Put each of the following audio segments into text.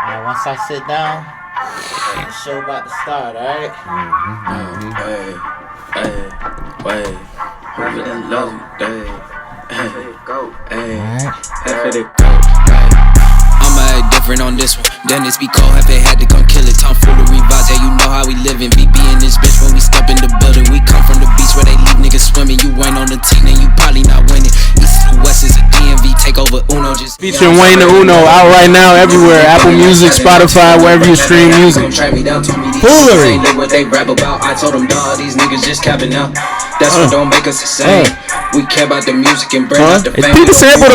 Alright, once I sit down, the show about to start, alright? Wait, whoever that love you, go, I'ma act different on this one. Dennis be cold, if they had to come kill it. Tom full of revives, yeah, you know how we living. VB in this bitch when we step in the building. We come from the beach where they leave niggas swimming. You ain't on the team, then you probably not winning. East to West is a DMV, take over Uno. Just featuring Wayne the Uno, out right now everywhere. Apple Music, Spotify, wherever you stream music. Foolery. What they rap about, I told them, dawg, these niggas just capping out. That's what don't make us the same. We care about the music and bring out the fame. People sample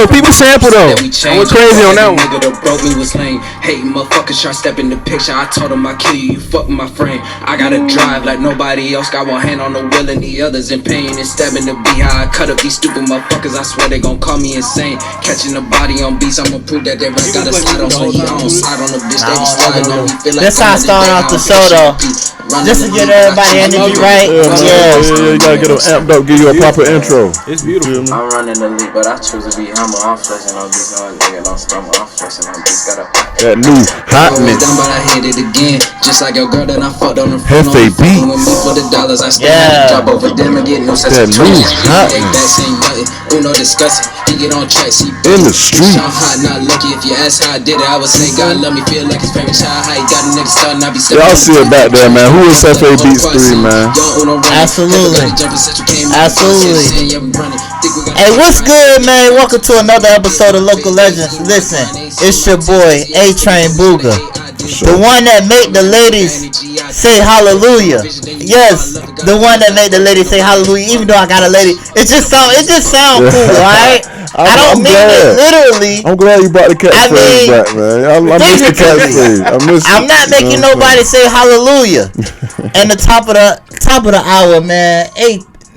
though. I went crazy on that one. Nigga that broke me was lame. Hating motherfuckers try step in the picture. I told him I kill you, you fuck with my frame. I gotta drive like nobody else. Got one hand on the wheel and the others in pain. And stabbing the beat, how I cut up these stupid motherfuckers. I swear they gon' call me insane. Catching the body on beats, I'ma prove that they right. Gotta slide on, so he don't slide on the bitch. They be sliding on me. Feel like this how I started off the show though. Just to get everybody energy right. Yeah, you gotta get them amped up, give you a proper intro. It's beautiful. I'm running the league, but I choose to be humble. I'm stressing on beats, no nigga don't stumble. I'm stressing on beats, gotta that new hotness. Down, but I hit it again. Just like your girl that I fucked on the phone. Jefe Beats. With me for the dollars, I still had to drop over them and get no sense of new hotness. That same button, Uno discussing. He get on track, see in the street. I'm hot, not lucky. If you ask how I did it, I would say God love me. Feel like his favorite child. How he got a nigga starting, I be stepping. Y'all see it back there, man. Who is Jefe Beats 3, man? Absolutely. Hey, what's good, man? Welcome to another episode of Local Legends. Listen, it's your boy A-Train Booga, the one that make the ladies say hallelujah. Yes, the one that make the ladies say hallelujah. Even though I got a lady, it just sound cool, right? I don't mean it literally. I'm glad you brought the catchphrase back, man. I miss the catchphrase. I'm not making nobody say hallelujah. And the top of the hour, man.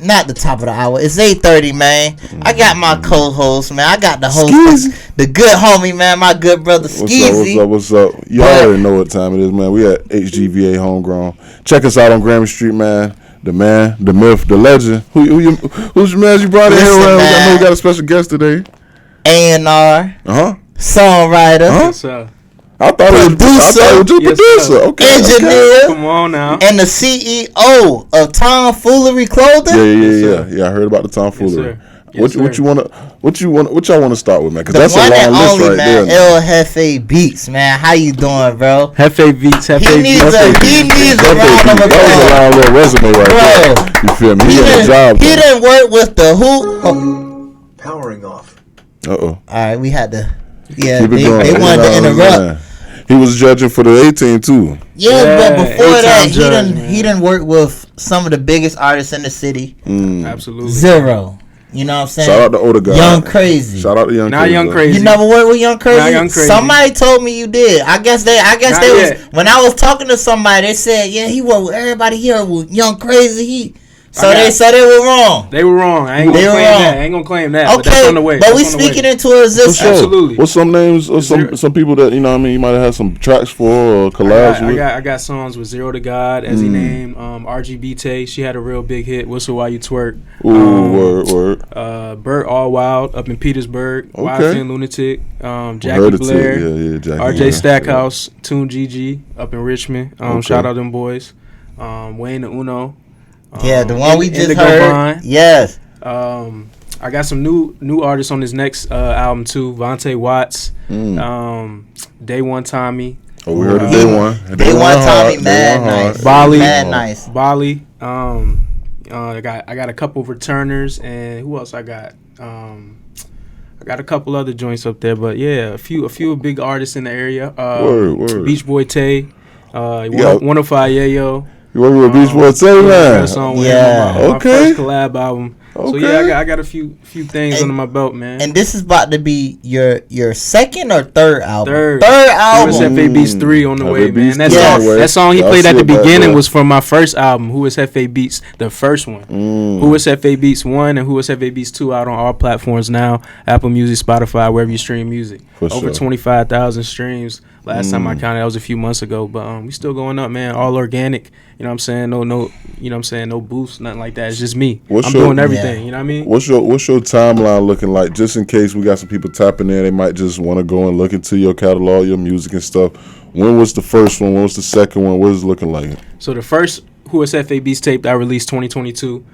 Not the top of the hour. It's 8:30, man. I got my co-host, man. I got the host, the good homie, man. My good brother Skeezy. What's up? You already know what time it is, man. We at HGVA Homegrown. Check us out on Grammy Street, man. The man, the myth, the legend. Who's your man you brought in here? I know we got a special guest today. A&R. Songwriter. Yes, sir. I thought it was your producer. Okay. Engineer. Come on now. And the CEO of Tomfoolery Clothing. Yeah. I heard about the Tomfoolery. Yes, what y'all want to start with, man? Because that's a long list right man, there. El Jefe Beats, man. How you doing, bro? Jefe Beats. He needs a round of applause. That was a long little resume right there. You feel me? He didn't work with the who? Powering off. All right, we had to. Yeah, they wanted to interrupt. He was judging for the 18 too. Yeah, but before that, he didn't work with some of the biggest artists in the city. Absolutely. Zero. You know what I'm saying? Shout out to older guy. Young Crazy. Shout out to Young Crazy. Not Young Crazy. You never worked with Young Crazy? Not Young Crazy. Somebody told me you did. I guess they was when I was talking to somebody, they said, yeah, he worked with everybody here with Young Crazy. They said they were wrong. They were wrong. I ain't gonna claim that. Okay, but that's on the way. But we speaking into existence. Sure. Absolutely. What's some names or some people that, you know what I mean, you might have had some tracks for or collabs with? I got songs with Zero to God, as he named, RGB she had a real big hit, Whistle While You Twerk. Word. Burt All Wild up in Petersburg, okay. Lunatic, Jackie Blair, RJ Stackhouse, Tune GG up in Richmond. Shout out them boys. Wayne the Uno. The one we just heard. Yes. I got some new artists on this next album too. Vontae Watts, Day One Tommy. Oh, we heard of Day One. Day One Tommy, mad nice. Bali, mad nice. Bali. I got a couple of returners, and who else I got? I got a couple other joints up there, but yeah, a few big artists in the area. Word. Beach Boy Tay, 105 Yayo. You working with Beach Boy Tay, man? My first collab album. Okay. So yeah, I got a few things under my belt, man. And this is about to be your second or third album? Third album. Who is Jefe Beats 3 on the way, man. That song he played at the beginning was from my first album, Who is Jefe Beats, the first one. Who is Jefe Beats 1 and Who is Jefe Beats 2 out on all platforms now, Apple Music, Spotify, wherever you stream music. Over 25,000 streams. Last time I counted, that was a few months ago, but we still going up, man. All organic, you know what I'm saying? No, you know what I'm saying? No boosts, nothing like that. It's just me. I'm doing everything. everything. You know what I mean? What's your timeline looking like? Just in case we got some people tapping in, they might just want to go and look into your catalog, your music and stuff. When was the first one? When was the second one? What is it looking like? So the first Who is Jefe Beats tape I released 2022.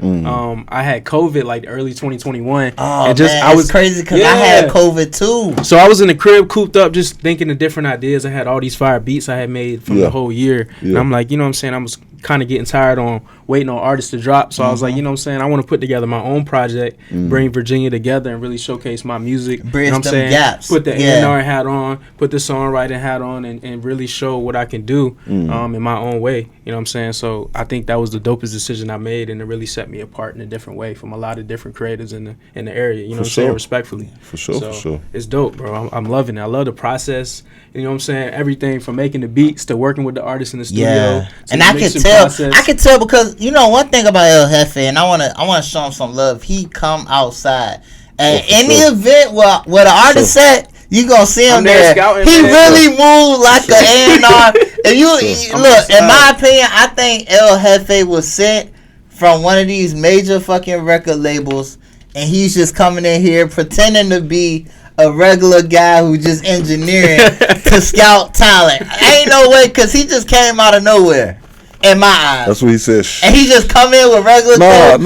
I had COVID like early 2021. Oh, and just, man, I was crazy because I had COVID too. So I was in the crib cooped up just thinking of different ideas. I had all these fire beats I had made from the whole year. And I'm like, you know what I'm saying? I was kind of getting tired on waiting on artists to drop. So I was like, you know what I'm saying? I want to put together my own project, bring Virginia together and really showcase my music. Bridge you know what I'm saying? Gaps. Put the A&R hat on, put the songwriting hat on and really show what I can do in my own way. You know what I'm saying? So I think that was the dopest decision I made, and it really set me apart in a different way from a lot of different creators in the area. You know what I'm saying? Respectfully. For sure. It's dope, bro. I'm loving it. I love the process. You know what I'm saying? Everything from making the beats to working with the artists in the studio. Yeah. And I can tell because you know one thing about El Jefe, and I wanna show him some love. He come outside and any event where the artist at, you gonna see him there. He really moved like an A&R. If you look, in my opinion, I think El Jefe was sent from one of these major fucking record labels, and he's just coming in here pretending to be a regular guy who just engineering to scout talent. Ain't no way, because he just came out of nowhere. In my eyes. That's what he said. And he just come in with regular clothes.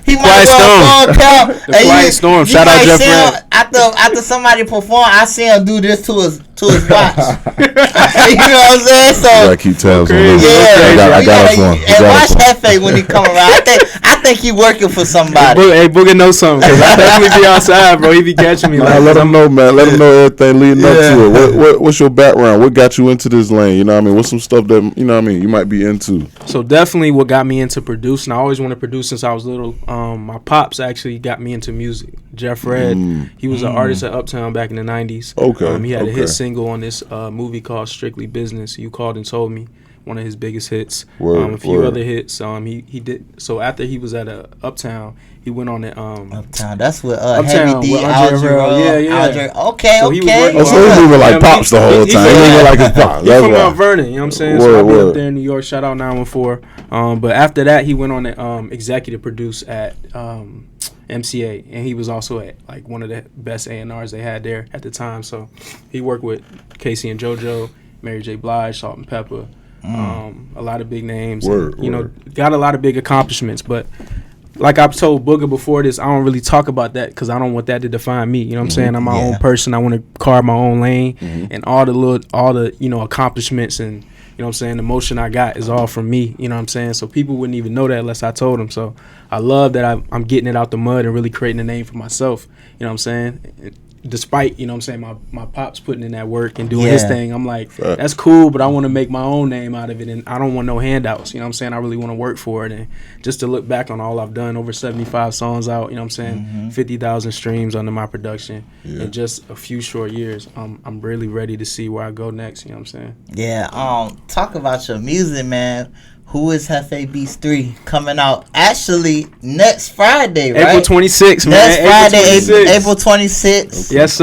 He might wear a cap. The Quiet Storm. Shout out Jeff. After somebody perform, I see him do this to his watch. You know what I'm saying? So you gotta keep tabs on him. Yeah, I got one. And watch Jefe when he come around. I think he working for somebody. Hey, Booger knows something, because I definitely be outside, bro. He be catching me. Let him know, man. Let him know everything leading up to it. What's your background? What got you into this lane? You know what I mean? What's some stuff that you know what I mean you might be into? So definitely what got me into producing. I always wanted to produce since I was little. My pops actually got me into music. Jeff Red, he was an artist at Uptown back in the 90s. Okay. He had a hit single on this movie called Strictly Business. You Called and Told Me, one of his biggest hits. A few other hits. He did. So after he was at Uptown, he went on it. Uptown. That's what Uptown, Heavy D, Aldrin. Yeah. Okay. So he was moving like Pops the whole time. He moving like his Pops. He's from Mount Vernon. You know what I'm saying? So I be up there in New York. Shout out 914. But after that, he went on to executive produce at MCA, and he was also at like one of the best A&Rs they had there at the time. So he worked with Casey and JoJo, Mary J. Blige, Salt and Pepper, a lot of big names. Got a lot of big accomplishments. But like I've told Booger before this, I don't really talk about that because I don't want that to define me. You know what I'm saying? I'm my own person. I want to carve my own lane, and all the accomplishments and you know what I'm saying, the motion I got is all from me. You know what I'm saying? So people wouldn't even know that unless I told them. So I love that I'm getting it out the mud and really creating a name for myself. You know what I'm saying? Despite, you know what I'm saying, my pops putting in that work and doing his thing, I'm like, that's cool, but I want to make my own name out of it, and I don't want no handouts. You know what I'm saying? I really want to work for it, and just to look back on all I've done, over 75 songs out, you know what I'm saying, 50,000 streams under my production in just a few short years. I'm really ready to see where I go next. You know what I'm saying? Yeah. Talk about your music, man. Who is Jefe Beats 3 coming out actually next Friday, right? April 26th, man. Next Friday, April 26th. Yes,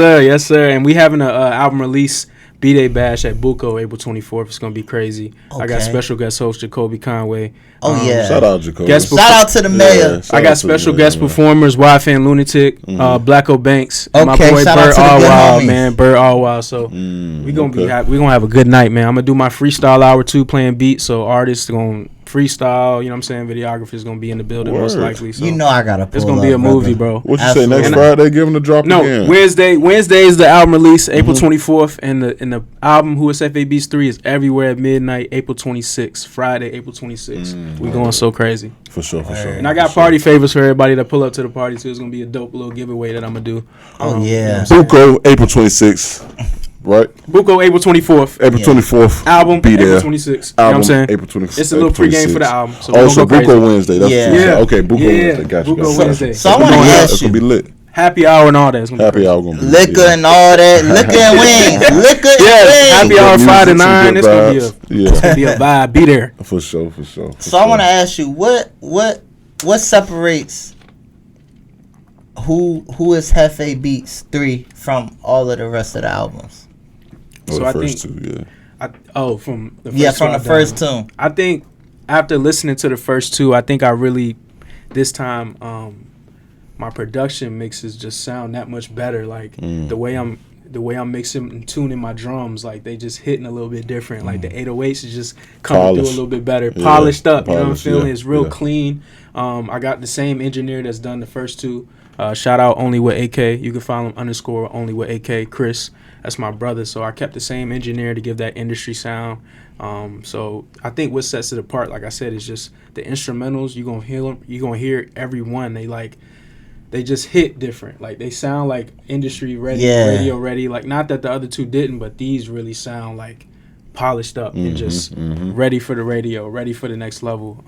sir. And we having an album release B-Day Bash at Buco April 24th. It's going to be crazy. Okay. I got special guest host Jacoby Conway. Shout out Jacoby. Shout out to the mayor. I got special guest performers, Wi-Fan Lunatic, Blacko Banks, my boy Bert Allwild, man. Bert Allwild. So we going to be happy. We're going to have a good night, man. I'm going to do my freestyle hour 2 playing beats, so artists going to freestyle, you know what I'm saying? Videographer's gonna be in the building most likely. So you know I gotta pull it's gonna be a movie, bro. What you say next Friday? Give them the drop again. Wednesday is the album release, April 24th, and the album Who is Jefe Beats 3 is everywhere at midnight, April 26th. Friday, April 26th. We going so crazy. For sure. And I got party favors for everybody that pull up to the party too. It's gonna be a dope little giveaway that I'm gonna do. Buco, April 26th. Right. Buco, April 24th. April 24th. Album, be there. April 26th. You know what I'm saying? April 26th. It's a little pregame for the album. So Buco Wednesday. That's Okay, Buco Wednesday. Gotcha. Buco Wednesday. So I want to ask you. It's going to be lit. Happy hour and all that. Happy hour going to be liquor and all that. Liquor and wings. Liquor and wings. Happy hour 5 to 9. It's going to be a vibe. Be there. For sure. So I want to ask you, what separates who is Jefe Beats 3 from all of the rest of the albums? So I think from the first first two. I think after listening to the first two, I think I really this time my production mixes just sound that much better. Like the way I'm mixing and tuning my drums, like they just hitting a little bit different. Like the 808s is just coming through a little bit better, polished up. You know what I'm feeling? It's real clean. I got the same engineer that's done the first two. Shout out Only with AK. You can follow him _ Only with AK. Chris, that's my brother. So I kept the same engineer to give that industry sound. So I think what sets it apart, like I said, is just the instrumentals. You gonna hear them. You gonna hear every one. They just hit different. Like they sound like industry ready, radio ready. Like not that the other two didn't, but these really sound like polished up and just ready for the radio, ready for the next level.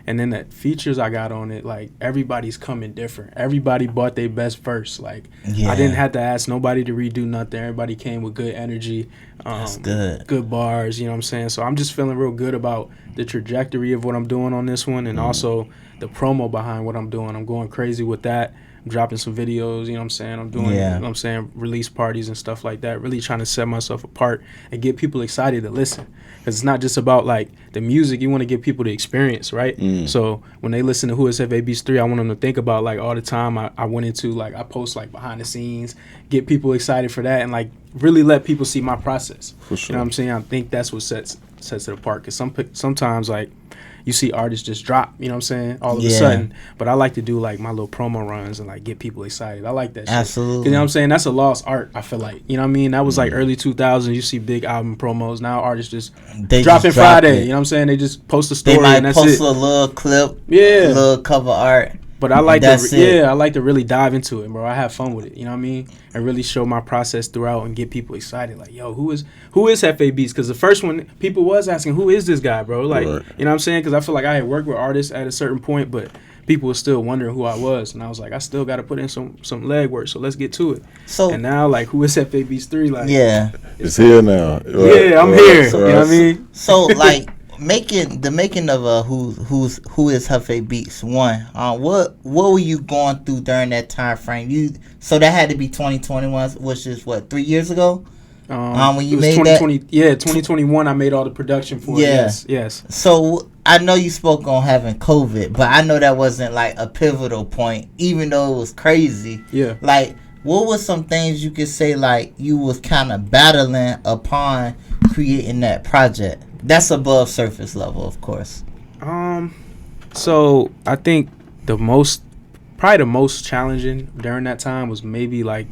And then the features I got on it, like everybody's coming different. Everybody bought their best verse. Like I didn't have to ask nobody to redo nothing. Everybody came with good energy, that's good bars. You know what I'm saying? So I'm just feeling real good about the trajectory of what I'm doing on this one, and also the promo behind what I'm doing. I'm going crazy with that. I'm dropping some videos, you know what I'm saying? I'm doing, you know what I'm saying, release parties and stuff like that. Really trying to set myself apart and get people excited to listen. Because it's not just about, like, the music. You want to get people to experience, right? So when they listen to Who Is Jefe Beats 3, I want them to think about, like, all the time I went into, like, I post, like, behind the scenes, get people excited for that, and, like, really let people see my process. For sure. You know what I'm saying? I think that's what sets it apart. Because sometimes, like, you see artists just drop, you know what I'm saying, all of a sudden. But I like to do, like, my little promo runs and, like, get people excited. I like that shit. Absolutely. You know what I'm saying? That's a lost art, I feel like. You know what I mean? That was, like, early 2000s. You see big album promos. Now artists just dropping Friday. You know what I'm saying? They just post a story and that's it. They might post a little clip, a little cover art. But I like I like to really dive into it, bro. I have fun with it, you know what I mean? And really show my process throughout and get people excited. Like, yo, who is Jefe Beats? Because the first one, people was asking, who is this guy, bro? Like, you know what I'm saying? Because I feel like I had worked with artists at a certain point, but people were still wondering who I was. And I was like, I still got to put in some legwork, so let's get to it. And now, like, Who Is Jefe Beats 3? Like, it's here now. I'm here. You know what I mean? So, like, the making of Who Is Jefe Beats 1, what were you going through during that time frame? So that had to be 2021, which is what, 3 years ago? When you made 2020, that? Yeah, 2021 I made all the production for it. Yes. So I know you spoke on having COVID, but I know that wasn't like a pivotal point, even though it was crazy. Yeah. Like, what were some things you could say, like, you was kind of battling upon creating that project? That's above surface level, of course. So I think probably the most challenging during that time was maybe like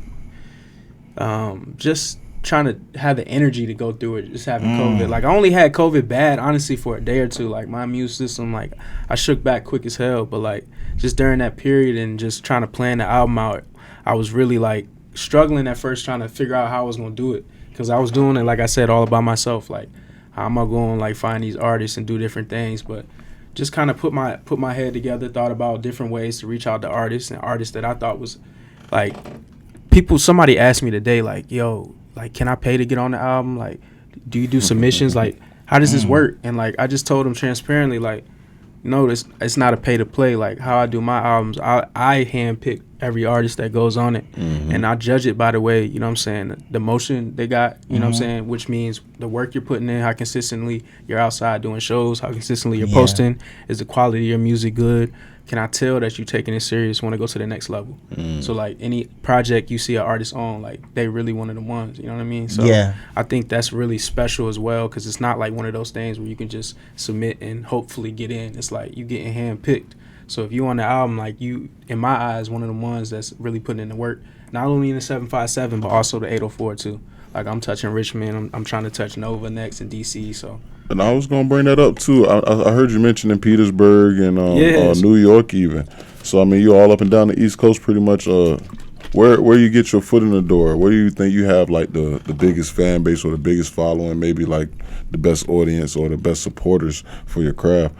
just trying to have the energy to go through it, just having COVID. Like, I only had COVID bad, honestly, for a day or two. Like, my immune system, like, I shook back quick as hell. But, like, just during that period and just trying to plan the album out, I was really, like, struggling at first trying to figure out how I was going to do it. Because I was doing it, like I said, all by myself. Like, how am I going to, like, find these artists and do different things? But just kind of put my head together, thought about different ways to reach out to artists and artists that I thought was, like, somebody asked me today, like, yo, like, can I pay to get on the album? Like, do you do submissions? Like, how does this work? And, like, I just told them transparently, like, no, it's not a pay to play. Like, how I do my albums, I handpick every artist that goes on it. And I judge it by the way, you know what I'm saying, the motion they got, you know what I'm saying, which means the work you're putting in, how consistently you're outside doing shows, how consistently you're posting, is the quality of your music good? Can I tell that you taking it serious, want to go to the next level? So, like, any project you see an artist on, like, they really one of the ones, you know what I mean? So I think that's really special as well, because it's not like one of those things where you can just submit and hopefully get in. It's like you getting handpicked. So if you on the album, like, you, in my eyes, one of the ones that's really putting in the work, not only in the 757, but also the 804 too. Like, I'm touching Richmond, I'm trying to touch Nova next in DC, so. And I was gonna bring that up too. I heard you mentioning Petersburg and New York even. So I mean, you all up and down the East Coast pretty much. Where you get your foot in the door? Where do you think you have, like, the biggest fan base or the biggest following? Maybe, like, the best audience or the best supporters for your craft.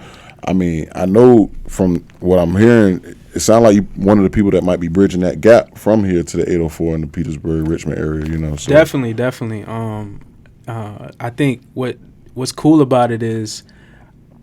I mean, I know from what I'm hearing, it sounds like you're one of the people that might be bridging that gap from here to the 804 in the Petersburg, Richmond area. You know, so. Definitely. I think what's cool about it is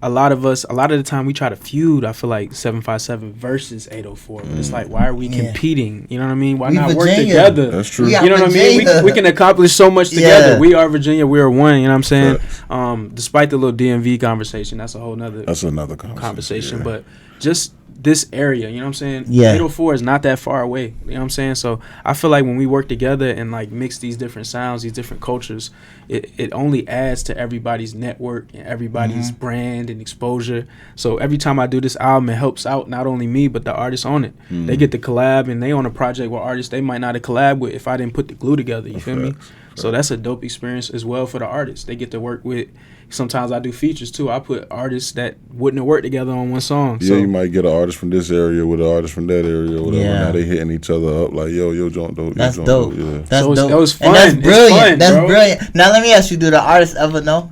a lot of the time we try to feud, I feel like 757 versus 804. But it's like, why are we competing? You know what I mean? Why not work together? That's true. You know what I mean? We can accomplish so much together. We are Virginia, we are one, you know what I'm saying? Despite the little DMV conversation, that's another conversation. But just this area, you know what I'm saying? Yeah. 804 is not that far away, you know what I'm saying? So I feel like when we work together and like mix these different sounds, these different cultures, it only adds to everybody's network and everybody's brand and exposure. So every time I do this album, it helps out not only me but the artists on it. They get to collab, and they on a project with artists they might not have collabed with if I didn't put the glue together, you feel me? So that's a dope experience as well for the artists. They get to work with. Sometimes I do features too. I put artists that wouldn't have worked together on one song. Yeah, so you might get an artist from this area with an artist from that area or whatever. Now they hitting each other up like, yo, John dope. That's dope. Yeah. That's so dope. That was fun. And that's brilliant. Fun, brilliant. Now let me ask you: do the artists ever know?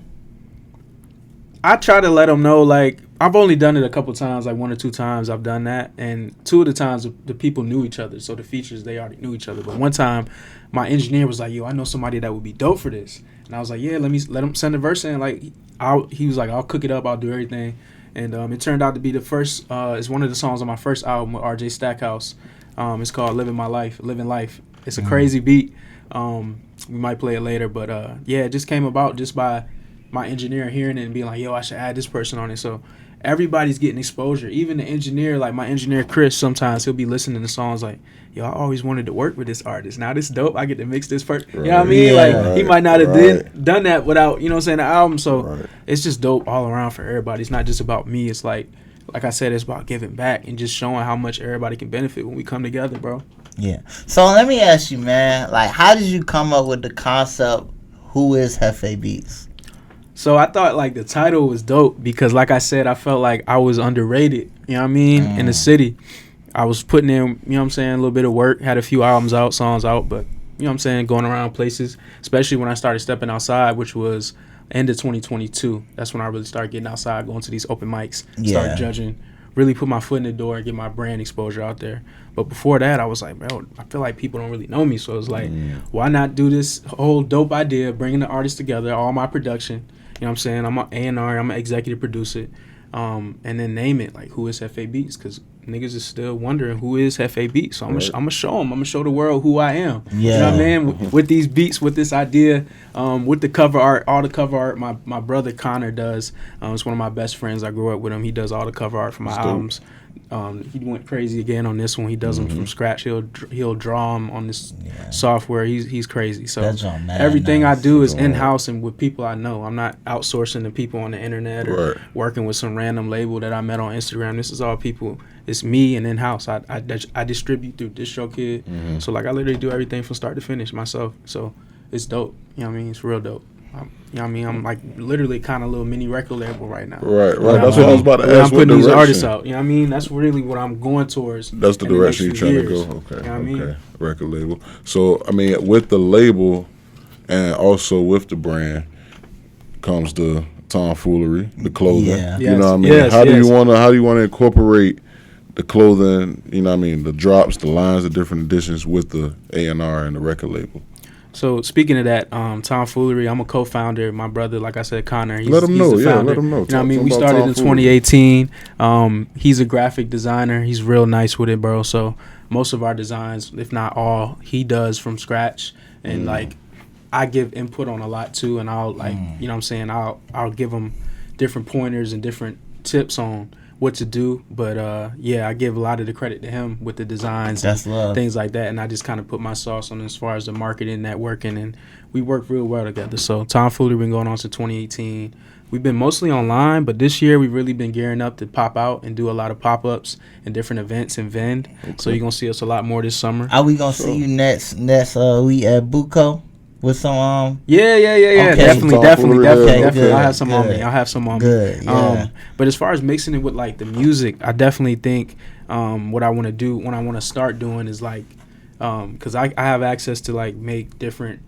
I try to let them know. Like, I've only done it a couple times, like 1 or 2 times I've done that, and 2 of the times the people knew each other, so the features they already knew each other. But one time, my engineer was like, "Yo, I know somebody that would be dope for this," and I was like, "Yeah, let him send the verse in." Like, he was like, "I'll cook it up, I'll do everything," and it turned out to be the first. It's one of the songs on my first album with RJ Stackhouse. It's called "Living Life." It's a crazy beat. We might play it later, but yeah, it just came about just by my engineer hearing it and being like, "Yo, I should add this person on it." So everybody's getting exposure. Even the engineer, like my engineer Chris, sometimes he'll be listening to songs like, "Yo, I always wanted to work with this artist. Now this dope. I get to mix this person." You know what I mean? Like he might not have done that without, you know what I'm saying, the album. So it's just dope all around for everybody. It's not just about me. It's like I said, it's about giving back and just showing how much everybody can benefit when we come together, bro. Yeah. So let me ask you, man, like, how did you come up with the concept, Who is Jefe Beats? So I thought like the title was dope because, like I said, I felt like I was underrated, you know what I mean, in the city. I was putting in, you know what I'm saying, a little bit of work, had a few albums out, songs out, but, you know what I'm saying, going around places, especially when I started stepping outside, which was end of 2022. That's when I really started getting outside, going to these open mics, start judging, really put my foot in the door and get my brand exposure out there. But before that, I was like, bro, I feel like people don't really know me. So it's like, why not do this whole dope idea, bringing the artists together, all my production. You know what I'm saying? I'm an A&R, I'm an executive producer, and then name it, like, Who is Jefe Beats? Because niggas is still wondering who is Jefe Beats. So I'm gonna show them. I'm gonna show the world who I am. Yeah. You know what I mean? With these beats, with this idea, with the cover art, all the cover art my brother Connor does. It's one of my best friends. I grew up with him. He does all the cover art for my albums. He went crazy again on this one. He does them from scratch. He'll draw them on this software. He's crazy. So everything I do is in-house and with people I know. I'm not outsourcing to people on the internet or working with some random label that I met on Instagram. This is all people. It's me and in-house. I distribute through DistroKid. So like I literally do everything from start to finish myself. So it's dope. You know what I mean? It's real dope. You know what I mean? I'm like literally kind of a little mini record label right now. Right. That's what I was about to ask. I'm putting these artists out. You know what I mean? That's really what I'm going towards. That's the direction you're trying to go. Okay. You know what I mean? Record label. So, I mean, with the label and also with the brand comes the tomfoolery, the clothing. Yeah. You know what I mean? How do you want to incorporate the clothing, you know what I mean, the drops, the lines, the different editions with the A&R and the record label? So speaking of that, tomfoolery, I'm a co-founder. My brother, like I said, Connor, he's let him know. the founder. Let him know. You know what I mean? We started in 2018. He's a graphic designer. He's real nice with it, bro. So most of our designs, if not all, he does from scratch. And like, I give input on a lot too. And I'll like, you know what I'm saying? I'll give him different pointers and different tips on what to do, but I give a lot of the credit to him with the designs and things like that, and I just kind of put my sauce on as far as the marketing, networking, and we work real well together. So tomfoolery been going on since 2018. We've been mostly online, but this year we've really been gearing up to pop out and do a lot of pop-ups and different events in Vend. So you're gonna see us a lot more this summer. Are we gonna see you next we at Buco? With some Yeah. Okay. Definitely. Good. I'll have some on me. Good. Yeah. But as far as mixing it with like the music, I definitely think what I want to do, what I want to start doing is like, because I have access to like make different,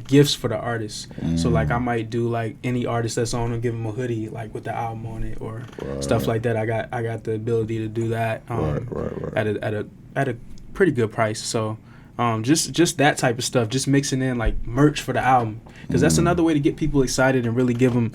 gifts for the artists. So like I might do like any artist that's on and give them a hoodie like with the album on it or stuff like that. I got the ability to do that at a pretty good price. So. Just that type of stuff, just mixing in like merch for the album, because that's another way to get people excited and really give them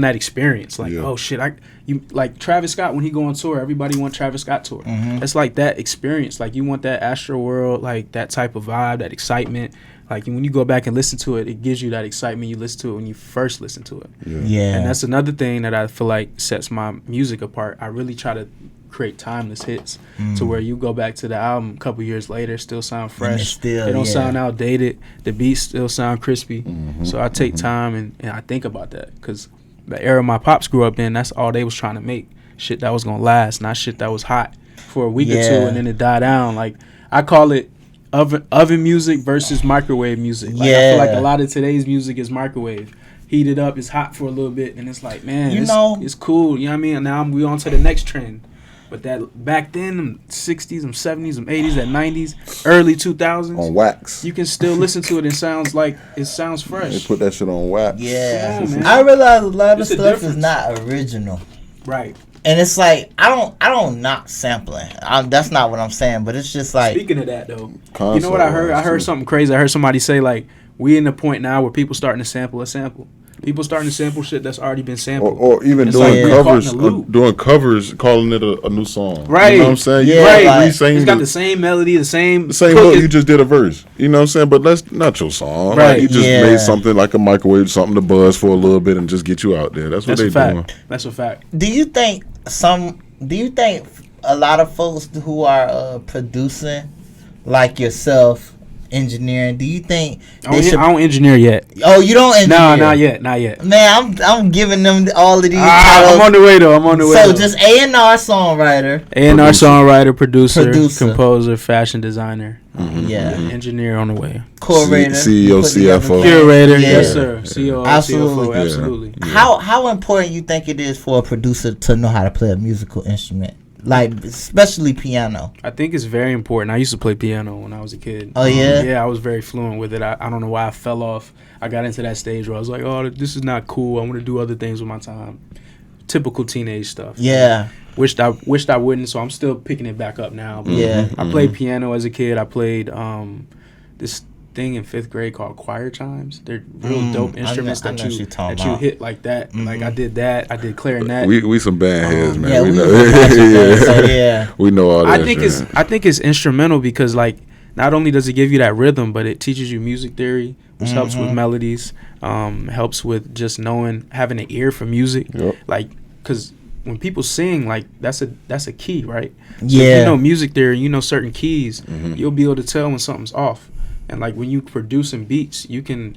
that experience. Like, oh shit, you like Travis Scott when he go on tour, everybody want Travis Scott tour. It's like that experience. Like you want that Astro World, like that type of vibe, that excitement. Like when you go back and listen to it, it gives you that excitement you listen to it when you first listen to it. Yeah. And that's another thing that I feel like sets my music apart. I really try to create timeless hits to where you go back to the album a couple years later, still sound fresh. They don't sound outdated. The beats still sound crispy. So I take time and I think about that, because the era my pops grew up in, that's all they was trying to make. Shit that was going to last, not shit that was hot for a week or two and then it died down. Like, I call it oven music versus microwave music. Like, I feel like a lot of today's music is microwave. Heat it up, it's hot for a little bit, and it's like, man, it's cool. You know what I mean? And now we on to the next trend. But that back then, them 60s, them 70s, them 80s, that 90s, early 2000s. On wax. You can still listen to it and it sounds fresh. They put that shit on wax. Yeah. On, I realize a lot of stuff is not original. Right. And it's like, I don't knock sampling. That's not what I'm saying, but it's just like. Speaking of that, though, you know what I heard? I heard something crazy. I heard somebody say, like, we in the point now where people starting to sample a sample. People starting to sample shit that's already been sampled. Or even doing covers, calling it a new song. Right. You know what I'm saying? It's got the same melody, the same hook. You just did a verse. You know what I'm saying? But that's not your song. Right. Like, you just made something like a microwave, something to buzz for a little bit and just get you out there. That's what they doing. That's a fact. Do you think a lot of folks who are producing, like yourself, engineering, do you think I don't engineer yet? Oh, you don't engineer? No, not yet. Man, I'm giving them all of these titles. I'm on the way though. So just A&R songwriter, producer, composer, fashion designer. Engineer on the way. Curator, CEO, CFO. Curator, yes sir. CEO, CFO, absolutely. How important you think it is for a producer to know how to play a musical instrument? Like, especially piano. I think it's very important. I used to play piano when I was a kid. Oh, yeah? Yeah, I was very fluent with it. I don't know why I fell off. I got into that stage where I was like, oh, this is not cool. I want to do other things with my time. Typical teenage stuff. Yeah. Wished I wouldn't, so I'm still picking it back up now. But I played piano as a kid. I played this thing in 5th grade called choir chimes. They're real dope instruments that you hit like that. Like I did that. I did clarinet. We some band heads, man. Yeah, we know. We know all that. I think it's instrumental because, like, not only does it give you that rhythm, but it teaches you music theory, which helps with melodies. Helps with just having an ear for music. Yep. Like, because when people sing, like, that's a key, right? So if you know music theory, you know certain keys, you'll be able to tell when something's off. And like when you producing beats, you can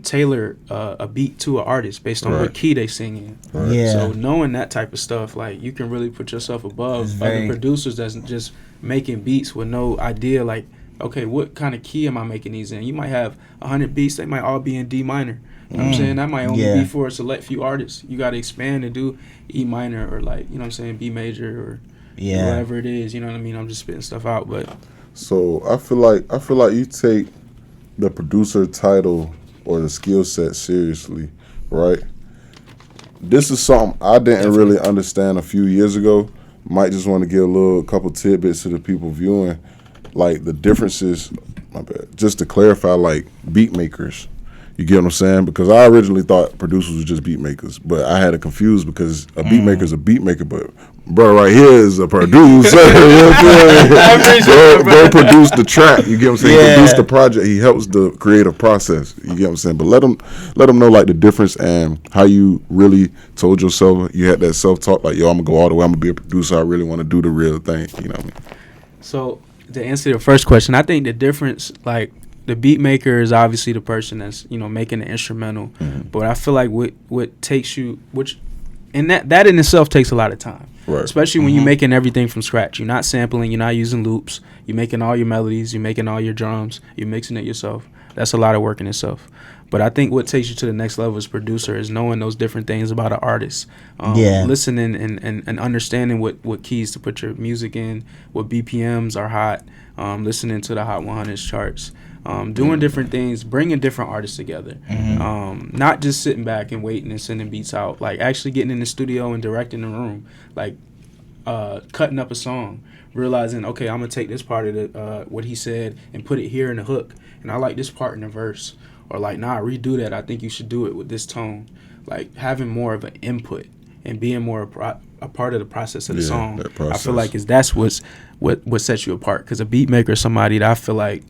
tailor a beat to an artist based on what key they sing in. Right. Yeah. So knowing that type of stuff, like, you can really put yourself above other producers that's just making beats with no idea, like, okay, what kind of key am I making these in? You might have 100 beats, they might all be in D minor. You know what I'm saying? That might only be for a select few artists. You got to expand and do E minor or, like, you know what I'm saying, B major or whatever it is. You know what I mean? I'm just spitting stuff out, but. So I feel like you take the producer title or the skill set seriously, right? This is something I didn't really understand a few years ago. Might just want to give a couple tidbits to the people viewing, like the differences. My bad. Just to clarify, like beat makers. You get what I'm saying? Because I originally thought producers were just beat makers, but I had it confused because a beat maker is a beat maker, but bro right here is a producer. Bro produce the track. You get what I'm saying? He produce the project. He helps the creative process. You get what I'm saying? But let them know, like, the difference and how you really told yourself, you had that self-talk, like, yo, I'm going to go all the way. I'm going to be a producer. I really want to do the real thing. You know what I mean? So to answer the first question, I think the difference, like, the beat maker is obviously the person that's, you know, making the instrumental. But I feel like what takes you, and that in itself takes a lot of time. Right. Especially when you're making everything from scratch. You're not sampling, you're not using loops, you're making all your melodies, you're making all your drums, you're mixing it yourself. That's a lot of work in itself. But I think what takes you to the next level as producer is knowing those different things about an artist. Listening and understanding what keys to put your music in, what BPMs are hot, listening to the Hot 100s charts. Doing different things, bringing different artists together, not just sitting back and waiting and sending beats out, like actually getting in the studio and directing the room, like cutting up a song, realizing, okay, I'm gonna take this part of what he said and put it here in the hook, and I like this part in the verse, or like, nah, redo that, I think you should do it with this tone. Like having more of an input and being more a part of the process of the song. I feel like that's what sets you apart, because a beat maker is somebody that I feel like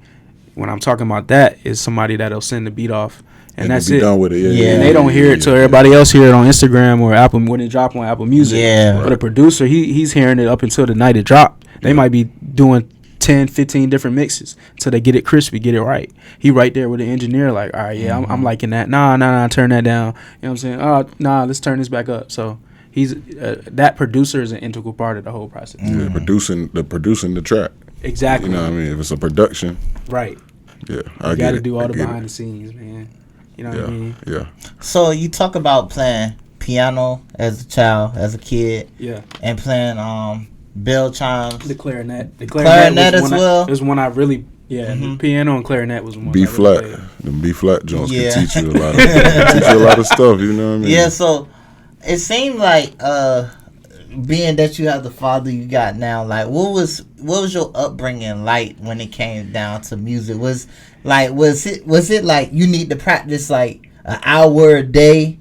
when I'm talking about that, is somebody that'll send the beat off. And that's be it. Done with it. Yeah. And they don't hear it till everybody else hear it on Instagram or Apple when it drop on Apple Music. Yeah. But a producer, he's hearing it up until the night it dropped. They might be doing 10, 15 different mixes until they get it crispy, get it right. He right there with the engineer, like, all right, yeah, I'm liking that. Nah, turn that down. You know what I'm saying? Oh, nah, let's turn this back up. So he's that producer is an integral part of the whole process. Yeah, producing the track. Exactly. You know what I mean? If it's a production, right? Yeah, you got to do all the behind the scenes, man. You know what I mean? Yeah. So you talk about playing piano as a child, as a kid, and playing bell chimes, the clarinet as well. It was one I really, the piano and clarinet was one. B flat, the B flat joints can teach you a lot of stuff. You know what I mean? Yeah. So it seemed like being that you have the father you got now, like what was your upbringing like when it came down to music? Was it like you need to practice like an hour a day,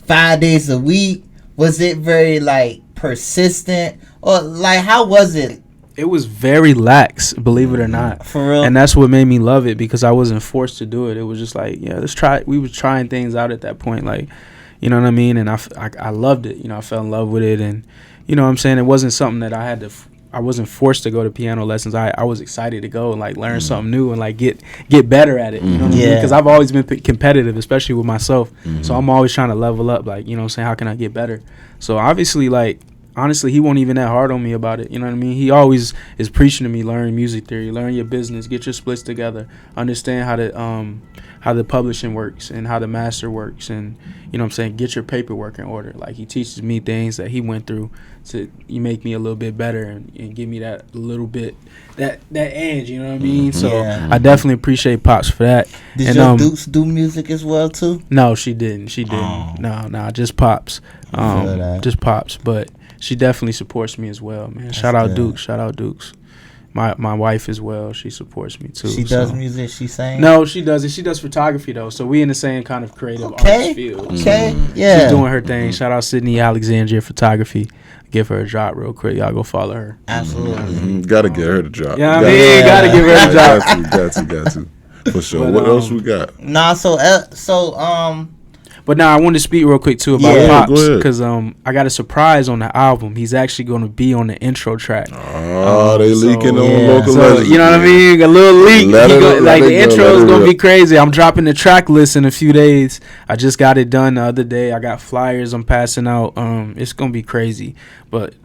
5 days a week? Was it very like persistent, or like how was it? It was very lax, believe it or not. For real. And that's what made me love it, because I wasn't forced to do it. It was just like, let's try it. We were trying things out at that point, like, you know what I mean? And I loved it. You know, I fell in love with it. And, you know what I'm saying? It wasn't something that I wasn't forced to go to piano lessons. I was excited to go and like learn something new and like get better at it. You know what I mean? Because I've always been competitive, especially with myself. So I'm always trying to level up, like, you know what I'm saying? How can I get better? So obviously, like, honestly, he wasn't even that hard on me about it. You know what I mean? He always is preaching to me, learn music theory, learn your business, get your splits together, understand how the publishing works and how the master works, and, you know what I'm saying, get your paperwork in order. Like, he teaches me things that he went through to make me a little bit better and give me that little bit, that edge, you know what I mean? So I definitely appreciate Pops for that. Did your Dukes do music as well too? No, she didn't. Oh. No, just Pops. Just Pops, but she definitely supports me as well, man. Shout out Dukes. My wife as well, she supports me too. She does music, she sings? No, she doesn't. She does photography though, so we in the same kind of creative artist field. Okay, so she's doing her thing. Shout out Sydney Alexandria Photography. Give her a drop real quick. Y'all go follow her. Absolutely. Gotta get her the drop. Yeah, gotta give her the drop. Got to. For sure. But, what else we got? But now I wanted to speak real quick too about Pops, because I got a surprise on the album. He's actually going to be on the intro track. Oh, they leaking on local legends. You know what I mean? A little leak. The intro is going to be crazy. I'm dropping the track list in a few days. I just got it done the other day. I got flyers I'm passing out. It's going to be crazy. But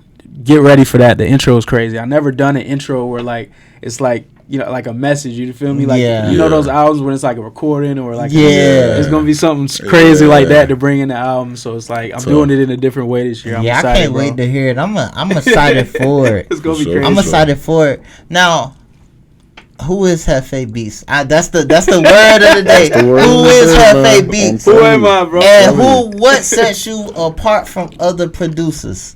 get ready for that. The intro is crazy. I never done an intro where like it's like, you know, like a message, you feel me? Like, you know those albums when it's like a recording or like it's going to be something crazy like that to bring in the album. So it's like I'm doing it in a different way this year. I'm excited, I can't wait to hear it. I'm excited for it. It's going to be crazy. I'm excited for it. Now, who is Jefe Beats? That's the word of the day. Who is Jefe Beats? Who am I, bro? And what sets you apart from other producers?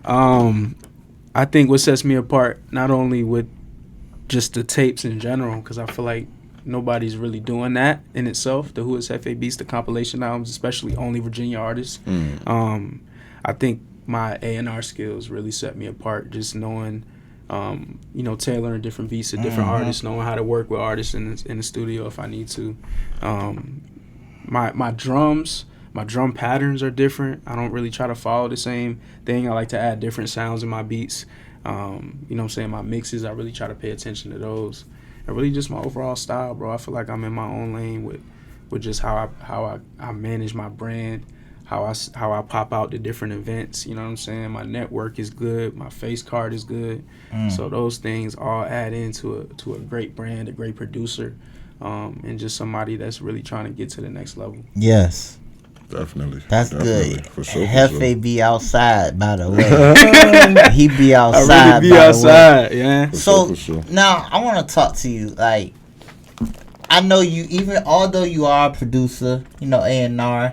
I think what sets me apart, not only with just the tapes in general, because I feel like nobody's really doing that in itself. The Who is Jefe Beats, the compilation albums, especially only Virginia artists. I think my A&R skills really set me apart. Just knowing, tailoring different beats to different artists, knowing how to work with artists in the studio if I need to. My drums. My drum patterns are different. I don't really try to follow the same thing. I like to add different sounds in my beats. You know what I'm saying? My mixes, I really try to pay attention to those. And really just my overall style, bro. I feel like I'm in my own lane with just how I manage my brand, how I pop out to different events. You know what I'm saying? My network is good. My face card is good. So those things all add into a great brand, a great producer, and just somebody that's really trying to get to the next level. Yes. Definitely. That's definitely. good. For sure. Jefe be outside, by the way. He be outside. I really be outside, yeah. For sure. Now I want to talk to you. Like, I know you, even although you are a producer, A&R.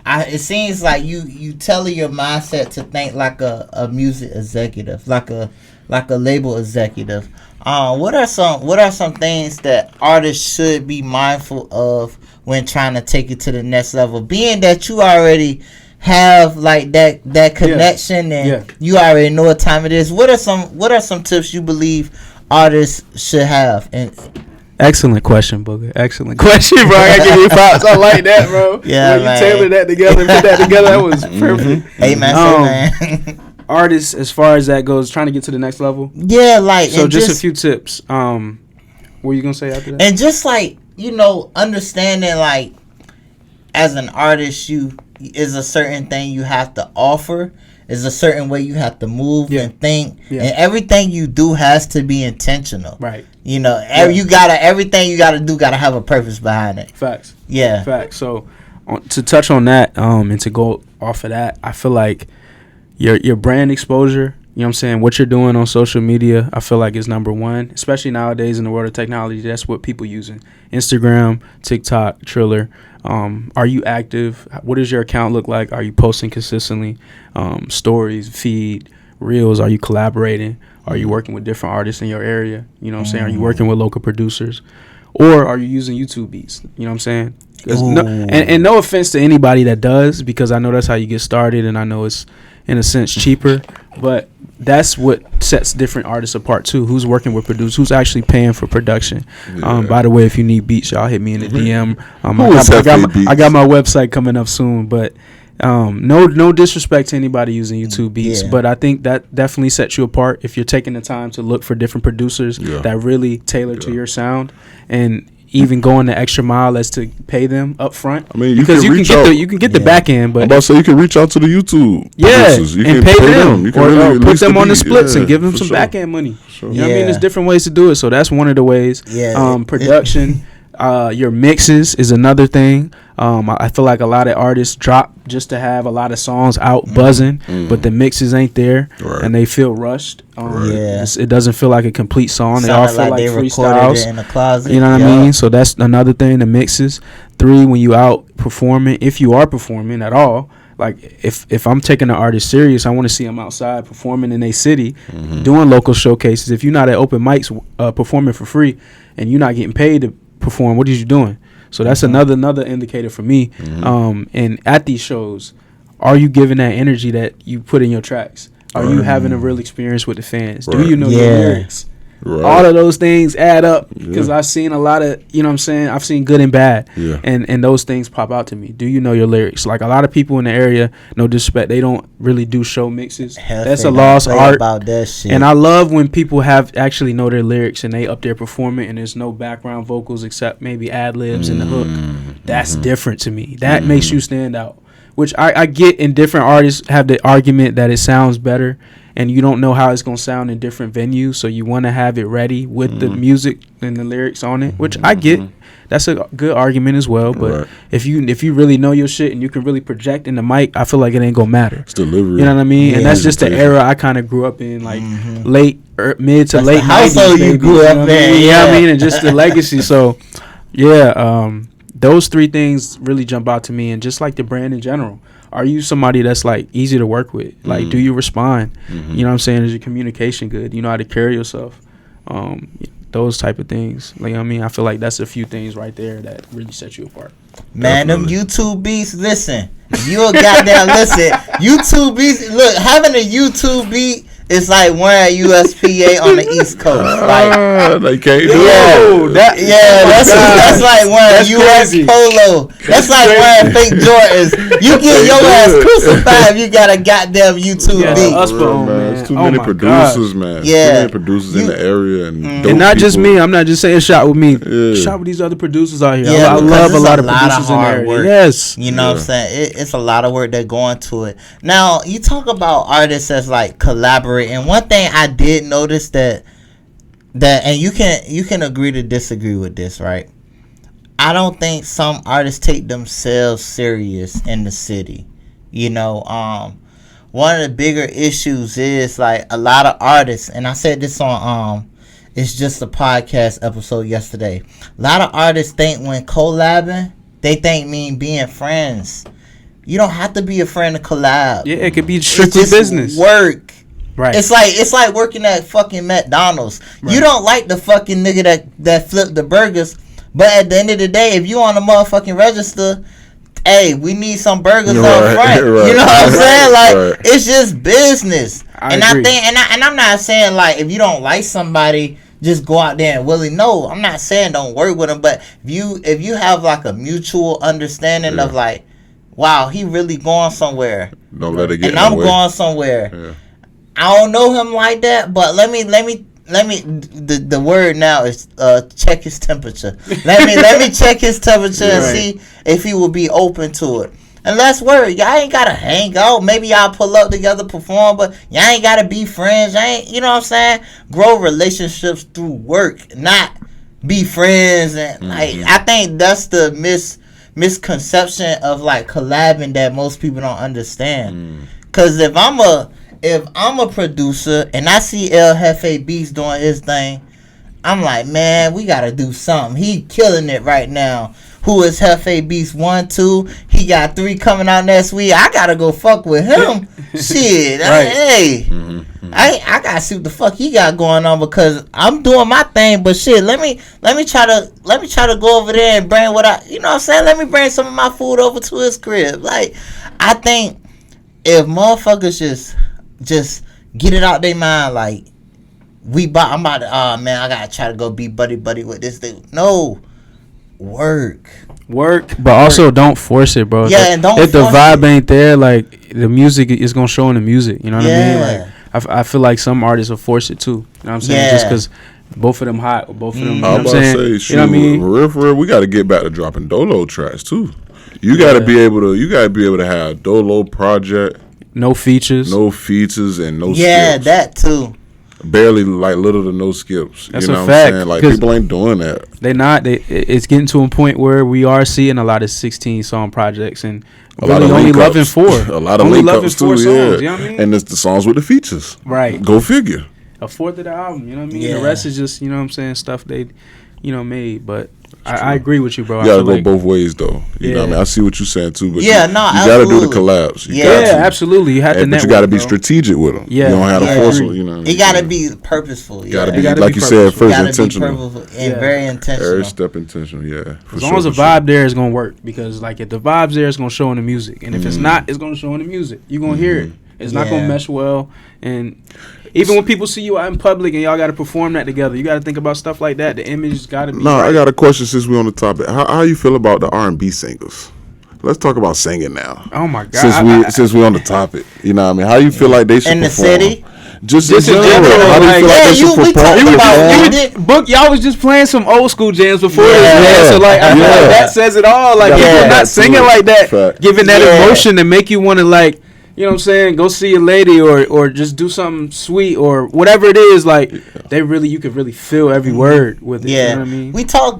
It seems like you tell your mindset to think like a music executive, like a label executive. What are some things that artists should be mindful of when trying to take it to the next level? Being that you already have like that connection and you already know what time it is. What are some tips you believe artists should have? And Excellent question, Booger. Excellent question, bro. I gotta give you props. I like that, bro. Yeah, when man. you tailored that together, put that together, that was perfect. Hey, man, man. Artists, as far as that goes, trying to get to the next level. Yeah, like. So just a few tips. What were you gonna say after that? And just like, you know, understanding like, as an artist, you is a certain thing you have to offer. Is a certain way you have to move and think, and everything you do has to be intentional. Right. You know, everything you gotta do gotta have a purpose behind it. Facts. Yeah. Facts. So, to touch on that, and to go off of that, I feel like your brand exposure. You know what I'm saying? What you're doing on social media, I feel like is number one, especially nowadays in the world of technology. That's what people using. Instagram, TikTok, Triller. Are you active? What does your account look like? Are you posting consistently? Stories, feed, reels? Are you collaborating? Are you working with different artists in your area? You know what I'm saying? Are you working with local producers? Or are you using YouTube beats? You know what I'm saying? And no offense to anybody that does, because I know that's how you get started, and I know it's in a sense cheaper, but that's what sets different artists apart too. Who's working with producers? Who's actually paying for production? By the way, if you need beats, y'all hit me in the DM. I got my website coming up soon, but no disrespect to anybody using YouTube beats, but I think that definitely sets you apart if you're taking the time to look for different producers that really tailor to your sound, and even going the extra mile as to pay them up front. I mean, because you can get the back end, but I'm about to say you can reach out to the YouTube producers. You and can pay them. You can or really put them on the beat. splits and give them some back end money. Sure. You know what I mean? There's different ways to do it, so that's one of the ways. Production. Your mixes is another thing. I feel like a lot of artists drop just to have a lot of songs out buzzing, but the mixes ain't there, and they feel rushed. It doesn't feel like a complete song. They all feel like freestyles. In the closet. You know what I mean? So that's another thing. The mixes. 3, when you out performing, if you are performing at all. Like if I'm taking an artist serious, I want to see them outside performing in a city, doing local showcases. If you're not at open mics performing for free, and you're not getting paid to perform, what is you doing? So that's another indicator for me. And at these shows, are you giving that energy that you put in your tracks? Are you having a real experience with the fans? Do you know your lyrics? All of those things add up, because I've seen a lot of, you know what I'm saying, I've seen good and bad, and those things pop out to me. Do you know your lyrics? Like a lot of people in the area, no disrespect, they don't really do show mixes. That's a lost art about that shit. And I love when people have actually know their lyrics and they up there performing and there's no background vocals except maybe ad-libs and the hook. That's different to me. That makes you stand out, which I get. In different artists have the argument that it sounds better, and you don't know how it's going to sound in different venues, so you want to have it ready with the music and the lyrics on it, which I get. That's a good argument as well, but if you really know your shit and you can really project in the mic, I feel like it ain't going to matter. It's delivery. You know what I mean? And that's just the era I kind of grew up in, like mid to late 90s. Household you grew up in. Yeah, I mean, and just the legacy. So, those 3 things really jump out to me, and just like the brand in general. Are you somebody that's like easy to work with? Like, do you respond? You know what I'm saying? Is your communication good? You know how to carry yourself? Those type of things. Like, I mean, I feel like that's a few things right there that really set you apart. Man, definitely. Them YouTube beats, listen. You a goddamn listen. YouTube beats, look, having a YouTube beat is like wearing USPA on the East Coast. Like, they can't do it. That's like wearing US Polo. That's like wearing fake Jordans. You get your ass crucified if you got a goddamn YouTube beat. There's too many producers, man. Yeah. Too many producers in the area. And not just me. I'm not just saying shot with me. Shot with these other producers out here. I love a lot of producers in the area. Work. Yes. You know what I'm saying? It's a lot of work that go into it. Now, you talk about artists that's like collaborating. And one thing I did notice that and you can agree to disagree with this, right? I don't think some artists take themselves serious in the city. You know, one of the bigger issues is like a lot of artists, and I said this on It's Just a Podcast episode yesterday. A lot of artists think when collabing, they think mean being friends. You don't have to be a friend to collab. Yeah, it could be strictly business. Work. Right. It's like working at fucking McDonald's. Right. You don't like the fucking nigga that flipped the burgers, but at the end of the day, if you on the motherfucking register, hey, we need some burgers up front. Right. You know what I'm saying? Like, it's just business. I agree. think, and I'm not saying like if you don't like somebody just go out there and willy. No, I'm not saying don't work with him, but if you have like a mutual understanding of like, wow, he really going somewhere. Don't let it get. And I'm going somewhere. Yeah. I don't know him like that, but let me. The word now is check his temperature. Let me check his temperature and see if he will be open to it. And let's work. Y'all ain't gotta hang out. Maybe y'all pull up together, perform, but y'all ain't gotta be friends. Y'all ain't, you know what I'm saying? Grow relationships through work, not be friends. And like, I think that's the misconception of like collabing that most people don't understand. Cause if I'm a producer and I see El Jefe Beats doing his thing, I'm like, man, we gotta do something. He killing it right now. Who is Jefe Beats 1, 2? He got 3 coming out next week. I gotta go fuck with him. Shit, hey, I gotta see what the fuck he got going on because I'm doing my thing. But shit, let me try to go over there and bring what I, you know what I'm saying? Let me bring some of my food over to his crib. Like, I think if motherfuckers just get it out their mind, like I'm about to, oh man, I gotta try to go be buddy with this dude. No. Work, but also don't force it, bro. Yeah, like, and don't. If the vibe ain't there, like the music is gonna show in the music. You know what I mean? Like I feel like some artists will force it too. You know what I'm saying? Just because both of them hot, both of them. You know what I'm saying? You know what I mean? For real, we got to get back to dropping Dolo tracks too. You got to be able to have Dolo project. No features, and no. Yeah, skips. That too. Barely, like little to no skips. That's you know a what fact. I'm saying? Like people ain't doing that. They not. It's getting to a point where we are seeing a lot of 16 song projects and really only loving 4. A lot of link ups too. Songs, yeah, you know what I mean? And it's the songs with the features. Right. Go figure. A fourth of the album. You know what I mean? Yeah. The rest is just, you know what I'm saying, stuff they, made. But I agree with you, bro. You gotta go both ways though. You know what I mean? I see what you're saying too, but you gotta do the collabs. Absolutely. You have to network, but you gotta be strategic with them. Yeah. You don't have to force them. You know what I mean? It gotta be purposeful. You gotta be, like you said, first intentional. And very intentional. Every step intentional, yeah. As long as the vibe there is gonna work, because like if the vibe's there, it's gonna show in the music, and if it's not, it's gonna show in the music. You're gonna hear it. It's not gonna mesh well, and even when people see you out in public and y'all got to perform that together, you got to think about stuff like that. The image got to be. I got a question since we on the topic. How you feel about the R&B singles? Let's talk about singing now. Oh my God! Since we on the topic, you know what I mean? How you feel like they should in perform? The city? Just in general. How do you feel like they should perform? Book, y'all was just playing some old school jams before this, man. So like, I feel like that says it all. Like people not singing like that, giving that emotion to make you want to like. You know what I'm saying? Go see a lady or just do something sweet or whatever it is. Like you could really feel every word with it. Yeah, you know what I mean?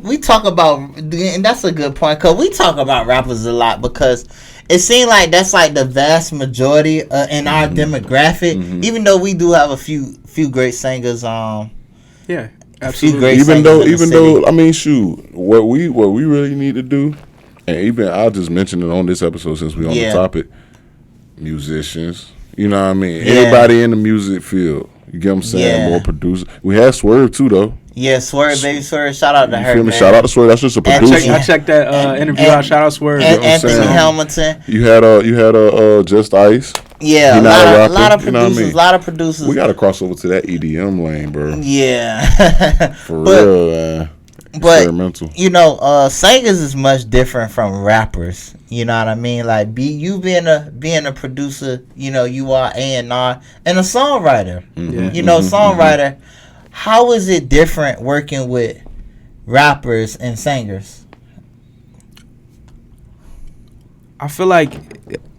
We talk about, and that's a good point because we talk about rappers a lot because it seems like that's like the vast majority in our demographic. Even though we do have a few great singers. Yeah, absolutely. Even though I mean, shoot, what we really need to do, and even I'll just mention it on this episode since we're on the topic. Musicians, you know what I mean? Anybody in the music field, you get what I'm saying? More producers. We had Swerve too, though. Yeah, Swerve, baby Swerve. Shout out to her. Feel me? Shout out to Swerve. That's just a producer. I checked that interview out. Shout out Swerve. Anthony Hamilton. You had Just Ice. Yeah, a lot of producers. You know what I mean? A lot of producers. We got to cross over to that EDM lane, bro. Yeah, for real, man. But you know, singers is much different from rappers. You know what I mean? Like you being a producer, you know, you are A&R and a songwriter. You know, songwriter. How is it different working with rappers and singers? I feel like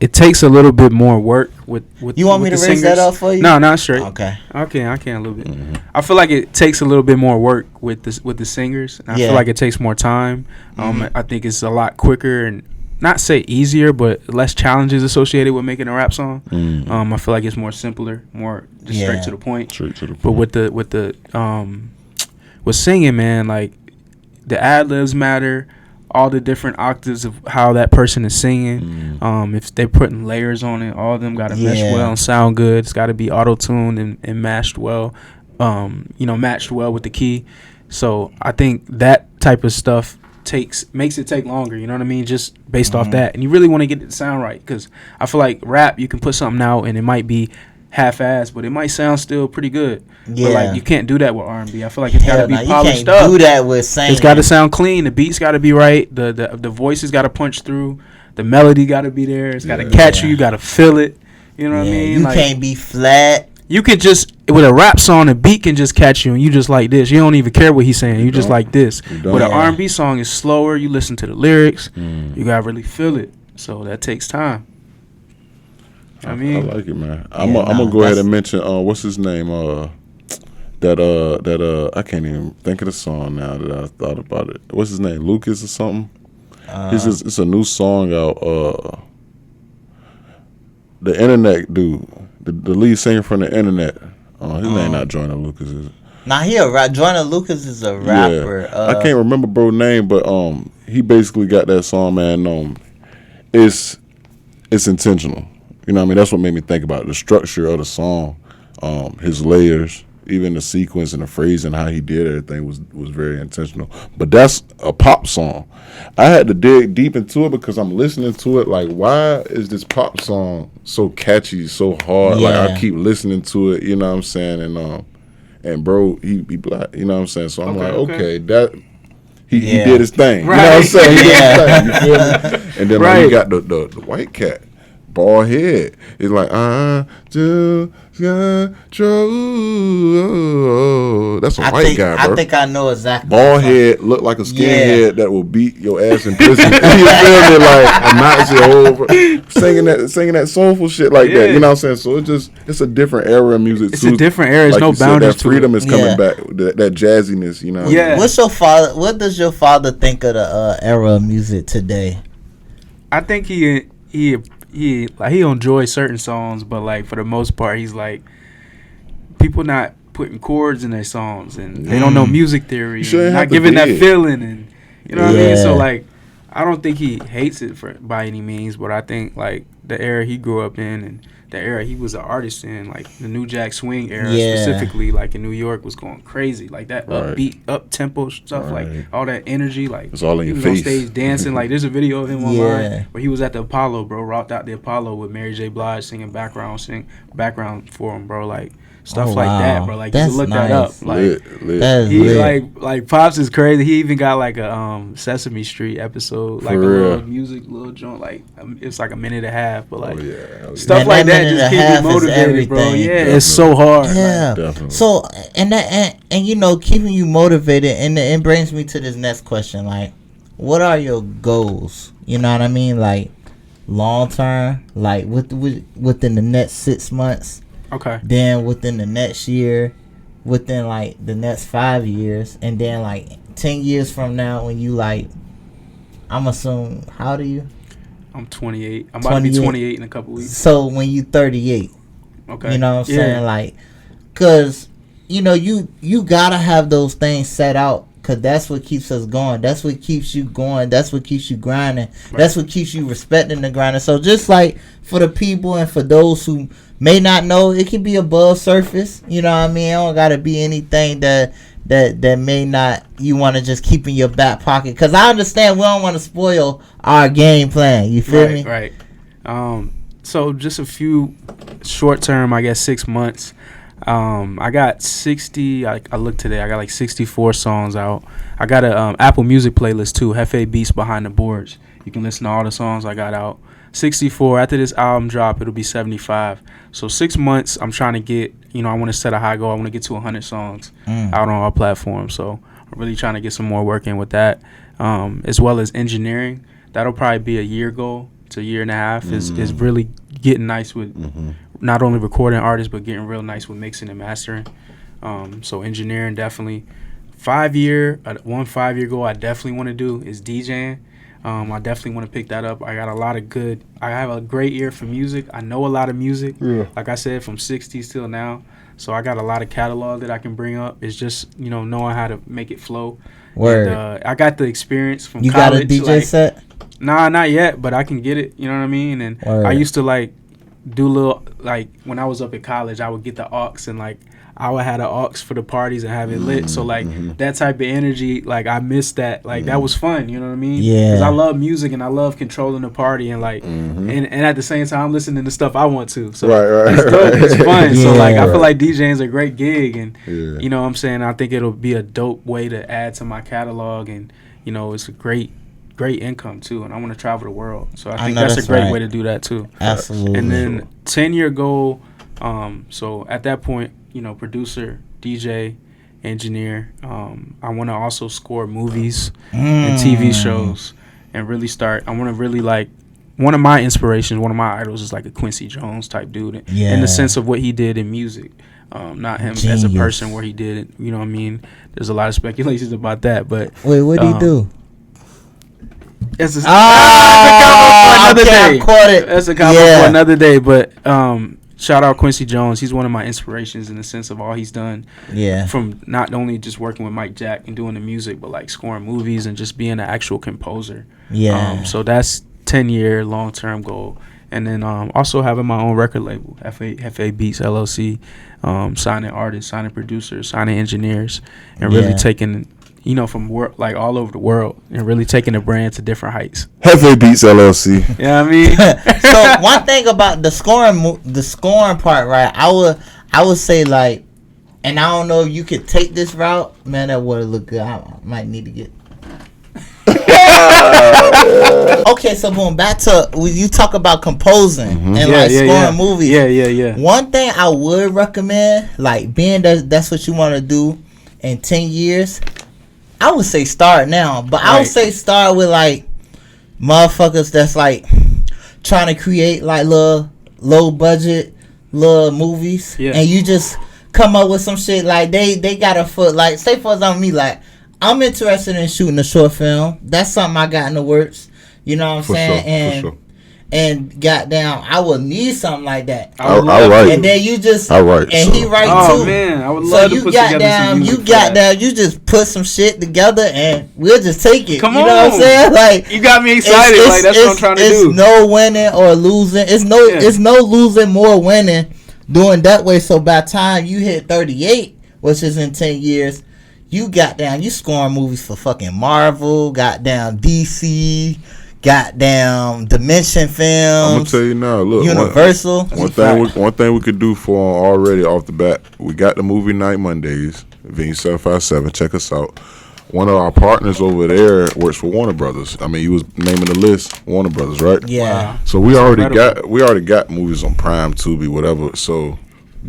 it takes a little bit more work with you want me to raise that up for you? No, not straight. Okay, I can a little bit. I feel like it takes a little bit more work with the singers. I feel like it takes more time. I think it's a lot quicker and not say easier, but less challenges associated with making a rap song. I feel like it's more simpler, more just straight to the point. But with singing, man, like the ad libs matter. All the different octaves of how that person is singing. If they're putting layers on it, all of them got to mesh well and sound good. It's got to be auto-tuned and matched well, matched well with the key. So I think that type of stuff makes it take longer, you know what I mean, just based off that. And you really want to get it to sound right, because I feel like rap, you can put something out and it might be half-assed, but it might sound still pretty good. Yeah. But like you can't do that with R&B. I feel like it's got to be polished up. You can't up. do that with singing. It's got to sound clean. The beats got to be right. The voices got to punch through. The melody got to be there. It's got to catch you. You got to feel it. You know what I mean? You can't be flat. You could just, with a rap song, the beat can just catch you, and you just like this. You don't even care what he's saying. You just like this. But an R&B song is slower. You listen to the lyrics. You got to really feel it. So that takes time. I mean, I like it, man. I'm gonna go ahead and mention what's his name? That I can't even think of the song now that I thought about it. What's his name? Lucas or something? It's a new song out. The Internet dude, the lead singer from the Internet. His name not Joyner Lucas, is it? Nah, he a rap. Joyner Lucas is a rapper. Yeah. I can't remember bro's name, but he basically got that song, man. It's intentional. You know what I mean? That's what made me think about it. The structure of the song, his layers, even the sequence and the phrasing, how he did everything was very intentional. But that's a pop song. I had to dig deep into it because I'm listening to it like, why is this pop song so catchy, so hard? Yeah. Like I keep listening to it, you know what I'm saying? And bro, he black, you know what I'm saying? So I'm okay, that he did his thing. Right. You know what I'm saying? He did his thing. You feel me? And then like, you got the white cat. Bald head. It's like just control. That's a white guy, bro. I think I know exactly. Bald head, look like a skinhead that will beat your ass in prison. You feel me? Like a Nazi over singing that soulful shit like that. You know what I'm saying? So it's a different era of music. It's a different era. There's no boundaries. That freedom is coming back. That jazziness. You know. Yeah. What does your father think of the era of music today? I think he enjoys certain songs, but like for the most part, he's like people not putting chords in their songs, and they don't know music theory, and not giving that feeling, and you know what I mean. So like, I don't think he hates it by any means, but I think like the era he grew up in and the era he was an artist in, like the New Jack Swing era specifically, like in New York, was going crazy, like that upbeat, up tempo stuff, like all that energy, like it's all in he your was face. On stage dancing. Like there's a video of him online where he was at the Apollo, bro, rocked out the Apollo with Mary J. Blige singing background for him, bro, like stuff like that, bro. Like that's you can look nice. that up, like That's he lit. like Pops is crazy. He even got like a Sesame Street episode, like a little music, little joint, like it's like a minute and a half, but like stuff like that just keep you motivated, bro. Yeah, definitely. It's so hard. Yeah, definitely. So and you know, keeping you motivated, and it brings me to this next question: like, what are your goals? You know what I mean? Like long term, like within the next 6 months. Okay. Then within the next year, within like the next 5 years, and then like 10 years from now, when you like, I'm assuming, how old are you? I'm 28. I'm about to be 28 in a couple weeks. So when you 38, okay, you know what I'm saying, like, cause you know you gotta have those things set out. Cause that's what keeps us going. That's what keeps you going. That's what keeps you grinding. Right. That's what keeps you respecting the grinding. So just like for the people and for those who may not know, it can be above surface. You know what I mean? It don't gotta be anything that may not, you want to just keep in your back pocket. Cause I understand we don't want to spoil our game plan. You feel me? Right. So just a few short term, I guess 6 months. I got 60. I looked today. I got like 64 songs out. I got a Apple Music playlist too. Jefe Beats Behind the Boards. You can listen to all the songs I got out. 64. After this album drop, it'll be 75. So 6 months. I'm trying to get. You know, I want to set a high goal. I want to get to 100 songs out on all platforms. So I'm really trying to get some more work in with that, as well as engineering. That'll probably be a year goal to a year and a half. Is really getting nice with. Not only recording artists, but getting real nice with mixing and mastering. So engineering, definitely. 5 year goal I definitely want to do is DJing. I definitely want to pick that up. I have a great ear for music. I know a lot of music. Yeah. Like I said, from 60s till now. So I got a lot of catalog that I can bring up. It's just, you know, knowing how to make it flow. Word. And, I got the experience from you college. You got a DJ set? Nah, not yet, but I can get it. You know what I mean? And Word. I used to, like, do little, like, when I was up at college, I would get the aux and, like, I would have the aux for the parties and have it lit. So like that type of energy, like I missed that. Like that was fun. You know what I mean? Yeah. Because I love music and I love controlling the party and like and at the same time listening to stuff I want to. So it's dope. It's fun. So like I feel like DJing is a great gig, and you know what I'm saying, I think it'll be a dope way to add to my catalog, and you know it's a great income too, and I want to travel the world, so I think that's a great way to do that too. Absolutely. And then 10-year goal, so at that point, you know, producer, DJ, engineer, I want to also score movies and TV shows, and really start. I want to really like, one of my inspirations, one of my idols is like a Quincy Jones type dude, in the sense of what he did in music. Not him as a person, where he did it, you know what I mean? There's a lot of speculations about that, but wait, what did he do? That's a convo for another day. That's a convo for another day. But shout out Quincy Jones. He's one of my inspirations in the sense of all he's done. Yeah. From not only just working with Mike Jack and doing the music, but like scoring movies and just being an actual composer. Yeah. So that's 10-year long-term goal. And then also having my own record label, Jefe Beats LLC, signing artists, signing producers, signing engineers, and really taking, you know, from like all over the world, and really taking the brand to different heights. Jefe Beats LLC. You know what I mean? So one thing about the scoring part, right? I would say like, and I don't know if you could take this route, man. That would look good. I might need to get. Okay, so going back to when you talk about composing and scoring movies. Yeah. One thing I would recommend, like being that's what you want to do in 10 years, I would say start now. But I would say start with like motherfuckers that's like trying to create like little low budget little movies, and you just come up with some shit like they got a foot, like say for example me, like I'm interested in shooting a short film. That's something I got in the works. You know what I'm saying? And goddamn, I would need something like that. I write. And then you just write. And he write too. Oh man, I would love to put together some music. You just put some shit together and we'll just take it. Come you on. know what I'm saying? Like you got me excited. Like that's what I'm trying to do. It's no winning or losing. It's no losing, more winning doing that way. So by the time you hit 38, which is in 10 years, you scoring movies for fucking Marvel, goddamn DC, goddamn Dimension Films. I'm gonna tell you now, look, Universal. One thing we could do for them already off the bat, we got the movie night Mondays, V757. Check us out. One of our partners over there works for Warner Brothers. I mean, you was naming the list, Warner Brothers, right? Yeah. So we already got movies on Prime, Tubi, whatever. So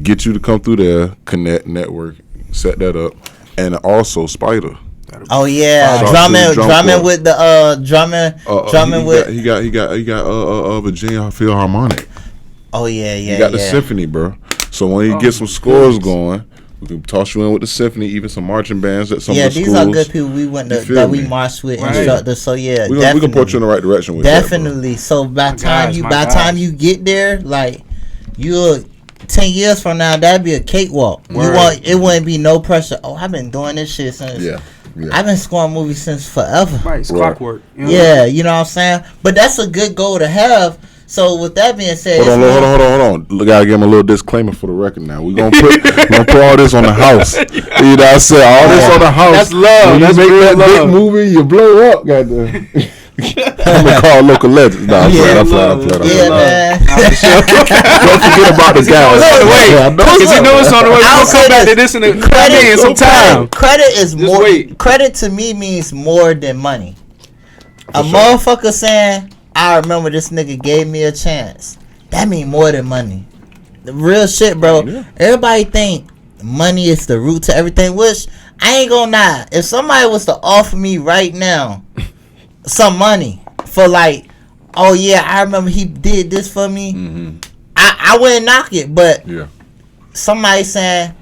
get you to come through there, connect, network, set that up. And also Spider. Oh yeah, drumming with the drumming with. He got Virginia Philharmonic. Oh yeah. He got the symphony, bro. So when he gets some scores going, we can toss you in with the symphony, even some marching bands at some of the schools. Yeah, these are good people we went that we marched with instructors. So yeah, we can put you in the right direction with definitely. That, so by the time you get there, like you'll. 10 years from now, that'd be a cakewalk. It wouldn't be no pressure. Oh, I've been doing this shit since. Yeah. I've been scoring movies since forever. Right, it's clockwork. You know? Yeah, you know what I'm saying? But that's a good goal to have. So with that being said, hold on. We gotta give him a little disclaimer for the record now. We're gonna put all this on the house. You know what I said? All this on the house. That's love. When you make that big movie, you blow up, goddamn. I'm gonna call local legends. No, I'm playing. Man. Don't forget about the guys. Because you know it's on the way. We'll come back to this in some time. Credit is more. Credit to me means more than money. Motherfucker saying, I remember this nigga gave me a chance. That mean more than money. The real shit, bro. Yeah. Everybody think money is the root to everything, which I ain't gonna lie. If somebody was to offer me right now some money for like, oh yeah, I remember he did this for me, I wouldn't knock it. But somebody saying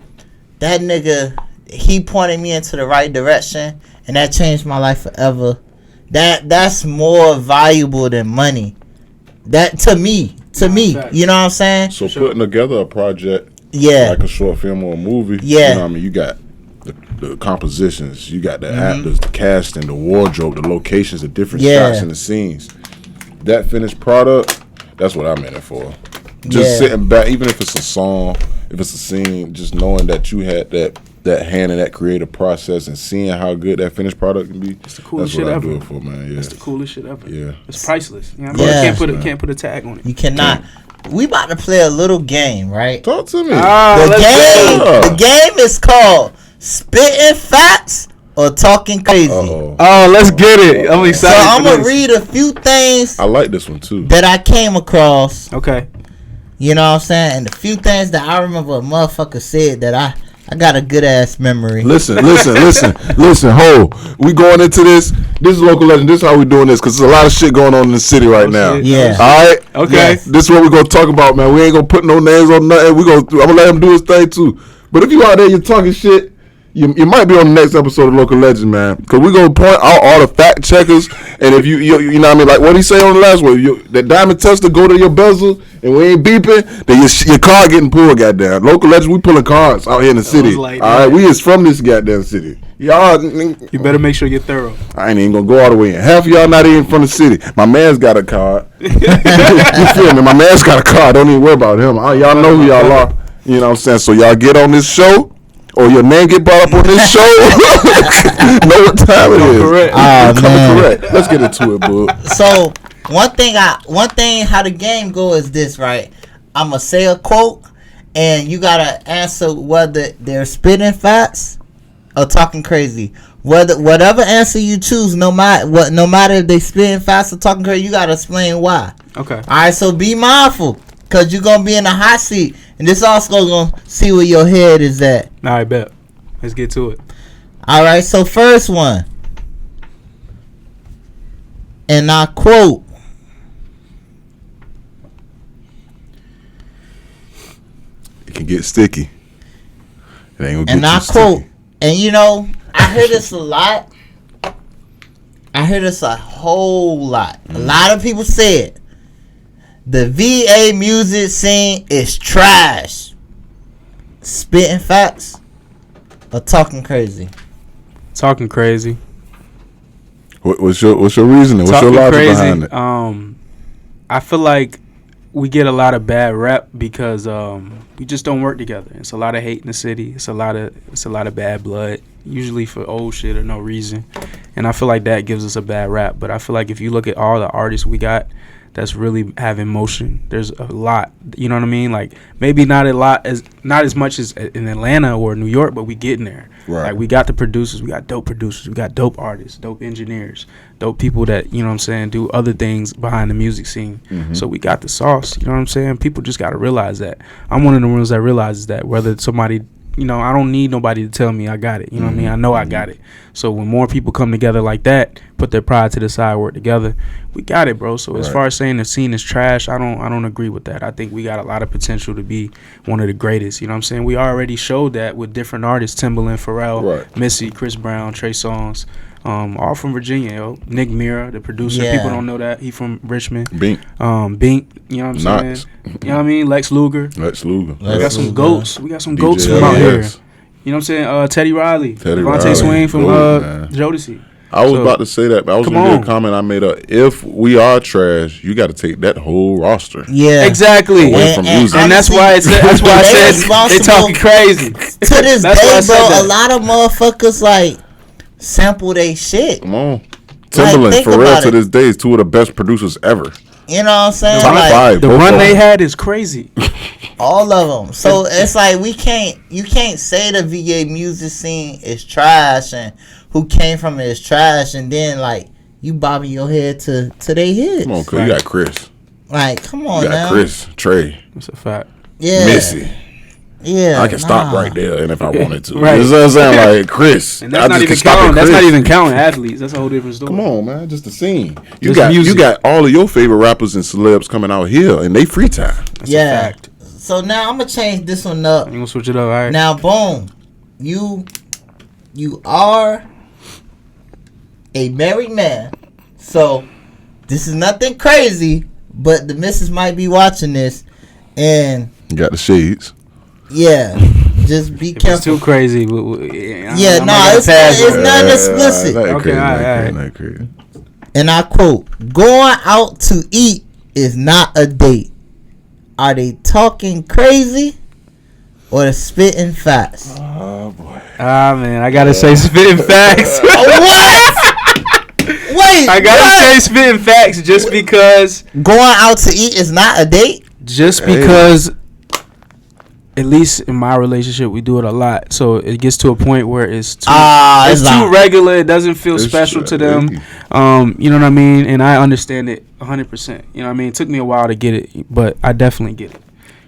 that nigga, he pointed me into the right direction and that changed my life forever, that's more valuable than money. That to me, you know what I'm saying? So putting together a project, like a short film or a movie, you know what I mean, you got the compositions, you got the actors, the casting, the wardrobe, the locations, the different shots and the scenes. That finished product, that's what I'm in it for. Just sitting back, even if it's a song if it's a scene, just knowing that you had that hand in that creative process and seeing how good that finished product can be. It's the coolest shit ever. I do it for, man. Yeah. It's the coolest shit ever. Yeah. It's priceless. You know what I mean? You can't put a tag on it. You cannot. We about to play a little game, right? Talk to me. The game is called Spitting Facts or Talking Crazy. Oh, let's get it. I'm excited. So I'm gonna read a few things. I like this one too. That I came across. Okay. You know what I'm saying? And a few things that I remember a motherfucker said that I got a good ass memory. Listen. Ho, we going into this. This is Local Legend. This is how we doing this because there's a lot of shit going on in the city right now. Yeah. All right. Okay. Yes. This is what we gonna talk about, man. We ain't gonna put no names on nothing. I'm gonna let him do his thing too. But if you out there, you're talking shit. You might be on the next episode of Local Legend, man. Because we're going to point out all the fact checkers. And if you know what I mean? Like what he say on the last one. That diamond tester go to your bezel and we ain't beeping, then your car getting pulled, goddamn. Local Legend, we pulling cars out here in the city. Like all right, we is from this goddamn city. Y'all. You better make sure you're thorough. I ain't even going to go all the way in. Half of y'all not even from the city. My man's got a car. You feel me? My man's got a car. Don't even worry about him. Y'all know who y'all are. You know what I'm saying? So y'all get on this show. Or your name get brought up on this show. Know what time it is. Correct. Correct. Let's get into it, boo. So one thing how the game go is this, right? I'ma say a quote and you gotta answer whether they're spitting facts or talking crazy. Whatever answer you choose, no matter if they spitting facts or talking crazy, you gotta explain why. Okay. Alright, so be mindful. Cause you're gonna be in the hot seat. And this also gonna see where your head is at. Alright, bet. Let's get to it. Alright, so first one. And I quote. It can get sticky. It ain't gonna get and I sticky. quote. And you know, I hear this a lot. I hear this a whole lot. A lot of people say it. The VA music scene is trash. Spitting facts or talking crazy? Talking crazy. What's your reasoning? What's your logic behind it? I feel like we get a lot of bad rep because we just don't work together. It's a lot of hate in the city. It's a lot of bad blood, usually for old shit or no reason. And I feel like that gives us a bad rap. But I feel like if you look at all the artists we got that's really having motion, there's a lot. You know what I mean? Like maybe not as much as in Atlanta or New York, but we getting there. Right. Like we got the producers, we got dope artists, dope engineers, dope people that, you know what I'm saying, do other things behind the music scene. Mm-hmm. So we got the sauce. You know what I'm saying? People just got to realize that. I'm one of the ones that realizes that whether somebody, you know, I don't need nobody to tell me I got it. You know what I mean? I know I got it. So when more people come together like that, put their pride to the side, work together, we got it, bro. So as far as saying the scene is trash, I don't agree with that. I think we got a lot of potential to be one of the greatest. You know what I'm saying? We already showed that with different artists: Timbaland, Pharrell, Missy, Chris Brown, Trey Songz. All from Virginia, yo. Nick Mira, the producer. Yeah. People don't know that. He from Richmond. Bink. Bink, you know what I'm saying? You know what I mean? Lex Luger. We got some goats. We got some goats from out here. You know what I'm saying? Teddy Riley. Devontae Swing from Jodeci. I was about to say that, but I was going to do a comment I made up. If we are trash, you got to take that whole roster. Yeah. Exactly. Away from music. And that's why I said they talking crazy. To this day, bro, a lot of motherfuckers like sample they shit. Come on. Timbaland, like, for real, to this day, is two of the best producers ever. You know what I'm saying? Top like, 5. The run they had is crazy. All of them. So it's like you can't say the VA music scene is trash and who came from it is trash and then like you bobbing your head to their hits. Come on, cause you got Chris. Like, come on, you got now. Chris, Trey. That's a fact. Yeah. Missy. Yeah, I can stop right there, and if I wanted to, right. You know what I'm saying? Like Chris, and that's not even counting. That's not even counting athletes. That's a whole different story. Come on, man, just the scene. You got all of your favorite rappers and celebs coming out here, and they free time. That's a fact. So now I'm gonna change this one up. You gonna switch it up, all right? Now, boom, you are a married man, so this is nothing crazy, but the missus might be watching this, and you got the shades. Yeah, just be careful. It's too crazy. It's not explicit. Okay, all right. And I quote, going out to eat is not a date. Are they talking crazy or the spitting facts? Oh boy. Ah man, I gotta say spitting facts. What? Wait, I gotta say spitting facts just because going out to eat is not a date. Just because, at least in my relationship, we do it a lot. So it gets to a point where it's too regular. It doesn't feel special to them. You know what I mean? And I understand it 100%. You know what I mean? It took me a while to get it, but I definitely get it.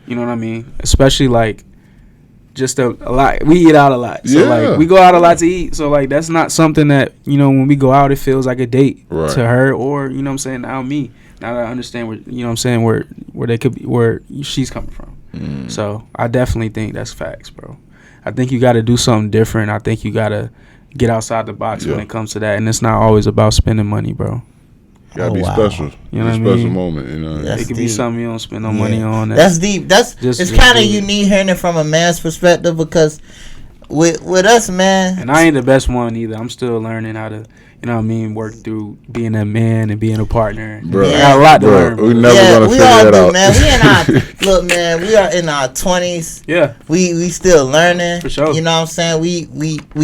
You know what I mean? Especially like just a lot. We eat out a lot. So like we go out a lot to eat. So like that's not something that, you know, when we go out, it feels like a date to her or, you know what I'm saying, now me. Now that I understand where, you know what I'm saying, where they could be, where she's coming from. So I definitely think that's facts, bro. I think you got to do something different. I think you got to get outside the box when it comes to that. And it's not always about spending money, bro. Gotta be special. You know what I mean? Special moment, you know. It could be something you don't spend no money on. That's deep. It's kind of unique hearing it from a man's perspective because with us, man. And I ain't the best one either. I'm still learning how to, you know what I mean, work through being a man and being a partner. Bro, I got a lot to learn. We never gonna figure that out. Man. We in our look, man. We are in our 20s. Yeah. We still learning. For sure. You know what I'm saying? We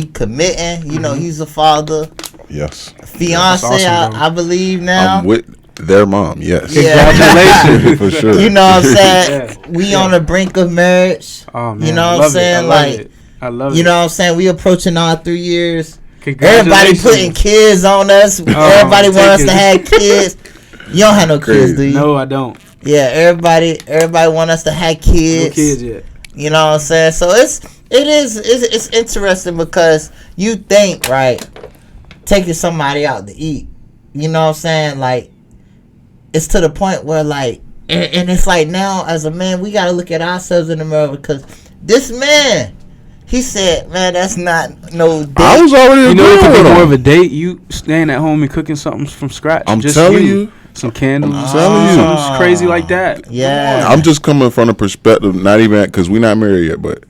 committing. You know, he's a father. Yes. Fiance, awesome, I believe now. I'm with their mom. Yes. Congratulations. For sure. You know what I'm saying? We on the brink of marriage. Oh man. You know what I'm saying? I love it. You know what I'm saying? We approaching our 3 years. Congratulations. Everybody putting kids on us. Everybody want us to have kids. You don't have no kids, do you? No, I don't. Yeah, everybody want us to have kids. No kids yet. You know what I'm saying? So it's interesting because you think, right, taking somebody out to eat, you know what I'm saying? Like, it's to the point where, like, and it's like now as a man, we got to look at ourselves in the mirror because this man, he said, man, that's not no date. I was already You know, it could be more of a date. You staying at home and cooking something from scratch. I'm just telling you. Some candles. I'm telling you. Something crazy like that. Yeah. I'm just coming from the perspective, not even because we're not married yet, but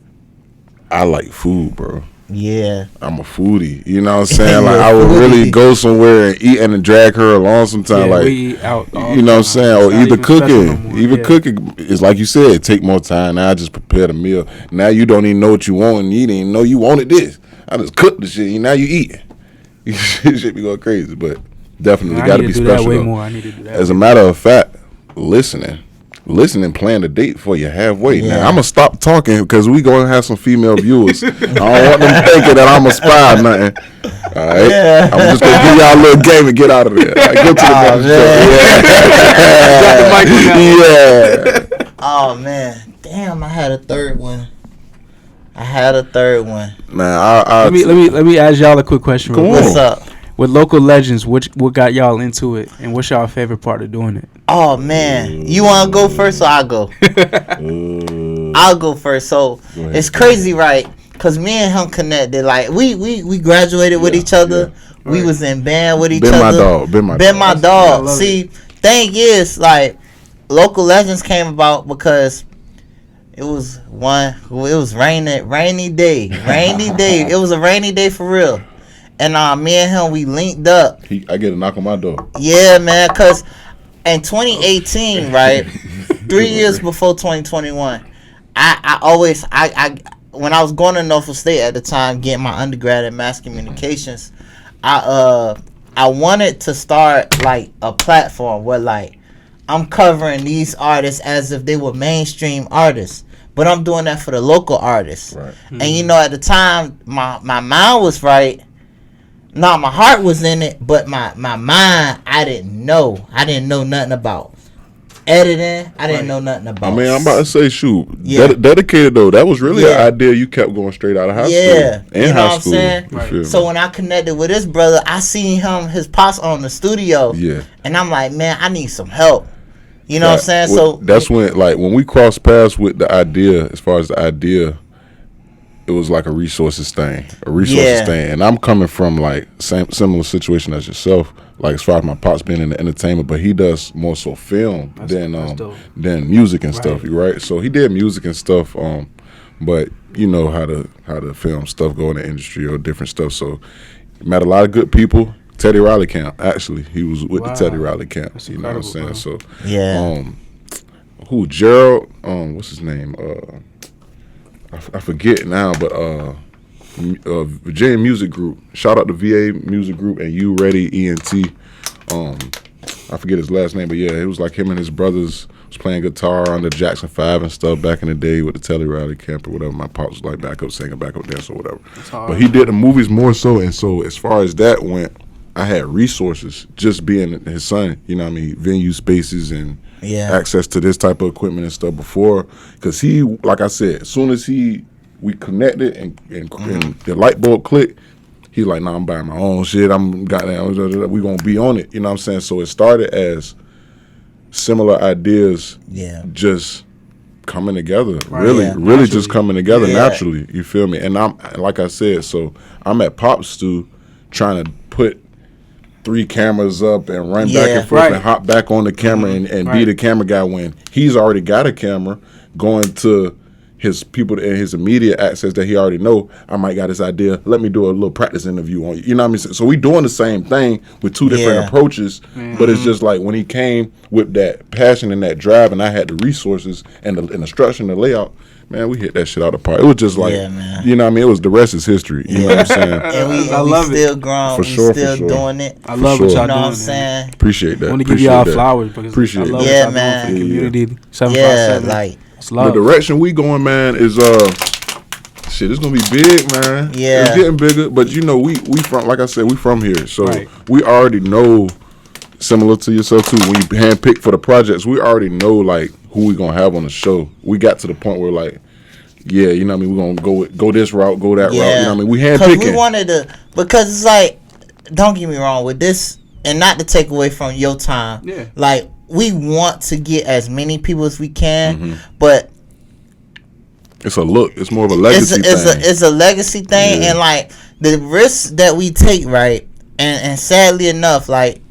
I like food, bro. Yeah. I'm a foodie. You know what I'm saying? Like, I would really go somewhere and eat and drag her along sometime. Yeah, like, we eat out all you know what I'm saying? Or either cooking. No Even cooking is like you said, take more time. Now I just prepared a meal. Now you don't even know what you want and you didn't even know you wanted this. I just cooked the shit. Now you eat it. Shit be going crazy, but definitely got to be special. I need to do that. As a matter of fact, listening, plan the date for you halfway. Yeah. Now I'm gonna stop talking because we gonna have some female viewers. I don't want them thinking that I'm a spy or nothing. All right, Yeah. I'm just gonna give y'all a little game and get out of there. All right, go to the show. Yeah. Oh man, damn! I had a third one. Man, let me ask y'all a quick question. What's up? With local legends, what got y'all into it, and what's y'all favorite part of doing it? Oh man, you want to go first or I'll go? I'll go first. So it's crazy, right? Cause me and him connected. Like we graduated with each other. Yeah. We was in band with each other. Been my dog. See, thing is, like, local legends came about because it was rainy day. It was a rainy day for real. And me and him, we linked up. I get a knock on my door. Yeah, man, because in 2018, right, 3 years before 2021, I when I was going to Norfolk State at the time, getting my undergrad in mass communications, I wanted to start, like, a platform where, like, I'm covering these artists as if they were mainstream artists. But I'm doing that for the local artists. Right. And, you know, at the time, my mind was right. No, my heart was in it, but my mind, I didn't know. I didn't know nothing about editing. I didn't know nothing about. I mean, I'm about to say, shoot, Yeah. Dedicated though. That was really an idea you kept going straight out of high school. Yeah, In you know high what I'm school. saying? Right. So when I connected with this brother, I seen his pops on the studio. Yeah. And I'm like, man, I need some help. You know what I'm saying? Well, that's when we crossed paths with the idea. As far as the idea, it was like a resources thing. And I'm coming from like similar situation as yourself. Like, as far as my pops being in the entertainment, but he does more so film than music and stuff, right? So he did music and stuff, but you know how the film stuff go in the industry or different stuff. So met a lot of good people. Teddy Riley camp, actually, he was with the Teddy Riley camp. That's you know what I'm saying? bro. So Yeah. Gerald, what's his name? I forget now, but Virginia Music Group. Shout out to VA Music Group and You Ready ENT. I forget his last name, but yeah, it was like him and his brothers was playing guitar on the Jackson 5 and stuff back in the day with the Telly Riley camp or whatever. My pops was like backup singer, backup dancer or whatever. But he did the movies more so, and so as far as that went, I had resources just being his son, you know what I mean, venue spaces and access to this type of equipment and stuff before, because he, like I said, as soon as we connected and the light bulb clicked, he's like, nah, I'm buying my own shit. We gonna be on it. You know what I'm saying? So it started as similar ideas, just coming together. Really just coming together naturally. You feel me? And I'm, like I said, so I'm at Pop's Stew trying to put 3 cameras up and run back and forth and hop back on the camera and be the camera guy when he's already got a camera going to his people and his immediate access that he already know. I might got this idea. Let me do a little practice interview on you. You know what I mean? So we doing the same thing with 2 different approaches, but it's just like when he came with that passion and that drive, and I had the resources and the structure and the layout. Man, we hit that shit out of the park. It was just like, you know what I mean? It was the rest is history. You know what I'm saying? And we still grown. We still doing it. I love what y'all doing. You know what I'm saying? Appreciate that. I want to give y'all flowers because appreciate I love what y'all doing for the community. 757. Like, the direction we going, man, is shit, it's gonna be big, man. Yeah, it's getting bigger. But you know, we from, like I said, we from here, so we already know. Similar to yourself too, when you handpick for the projects, we already know like who we gonna have on the show. We got to the point where like, yeah, you know what I mean, we're gonna go this route, go that route. You know what I mean, we handpicking. We wanted to, because it's like, don't get me wrong with this, and not to take away from your time. Yeah, like we want to get as many people as we can, but it's a look. It's more of a legacy thing. It's a legacy thing, and like the risks that we take, right? And sadly enough, like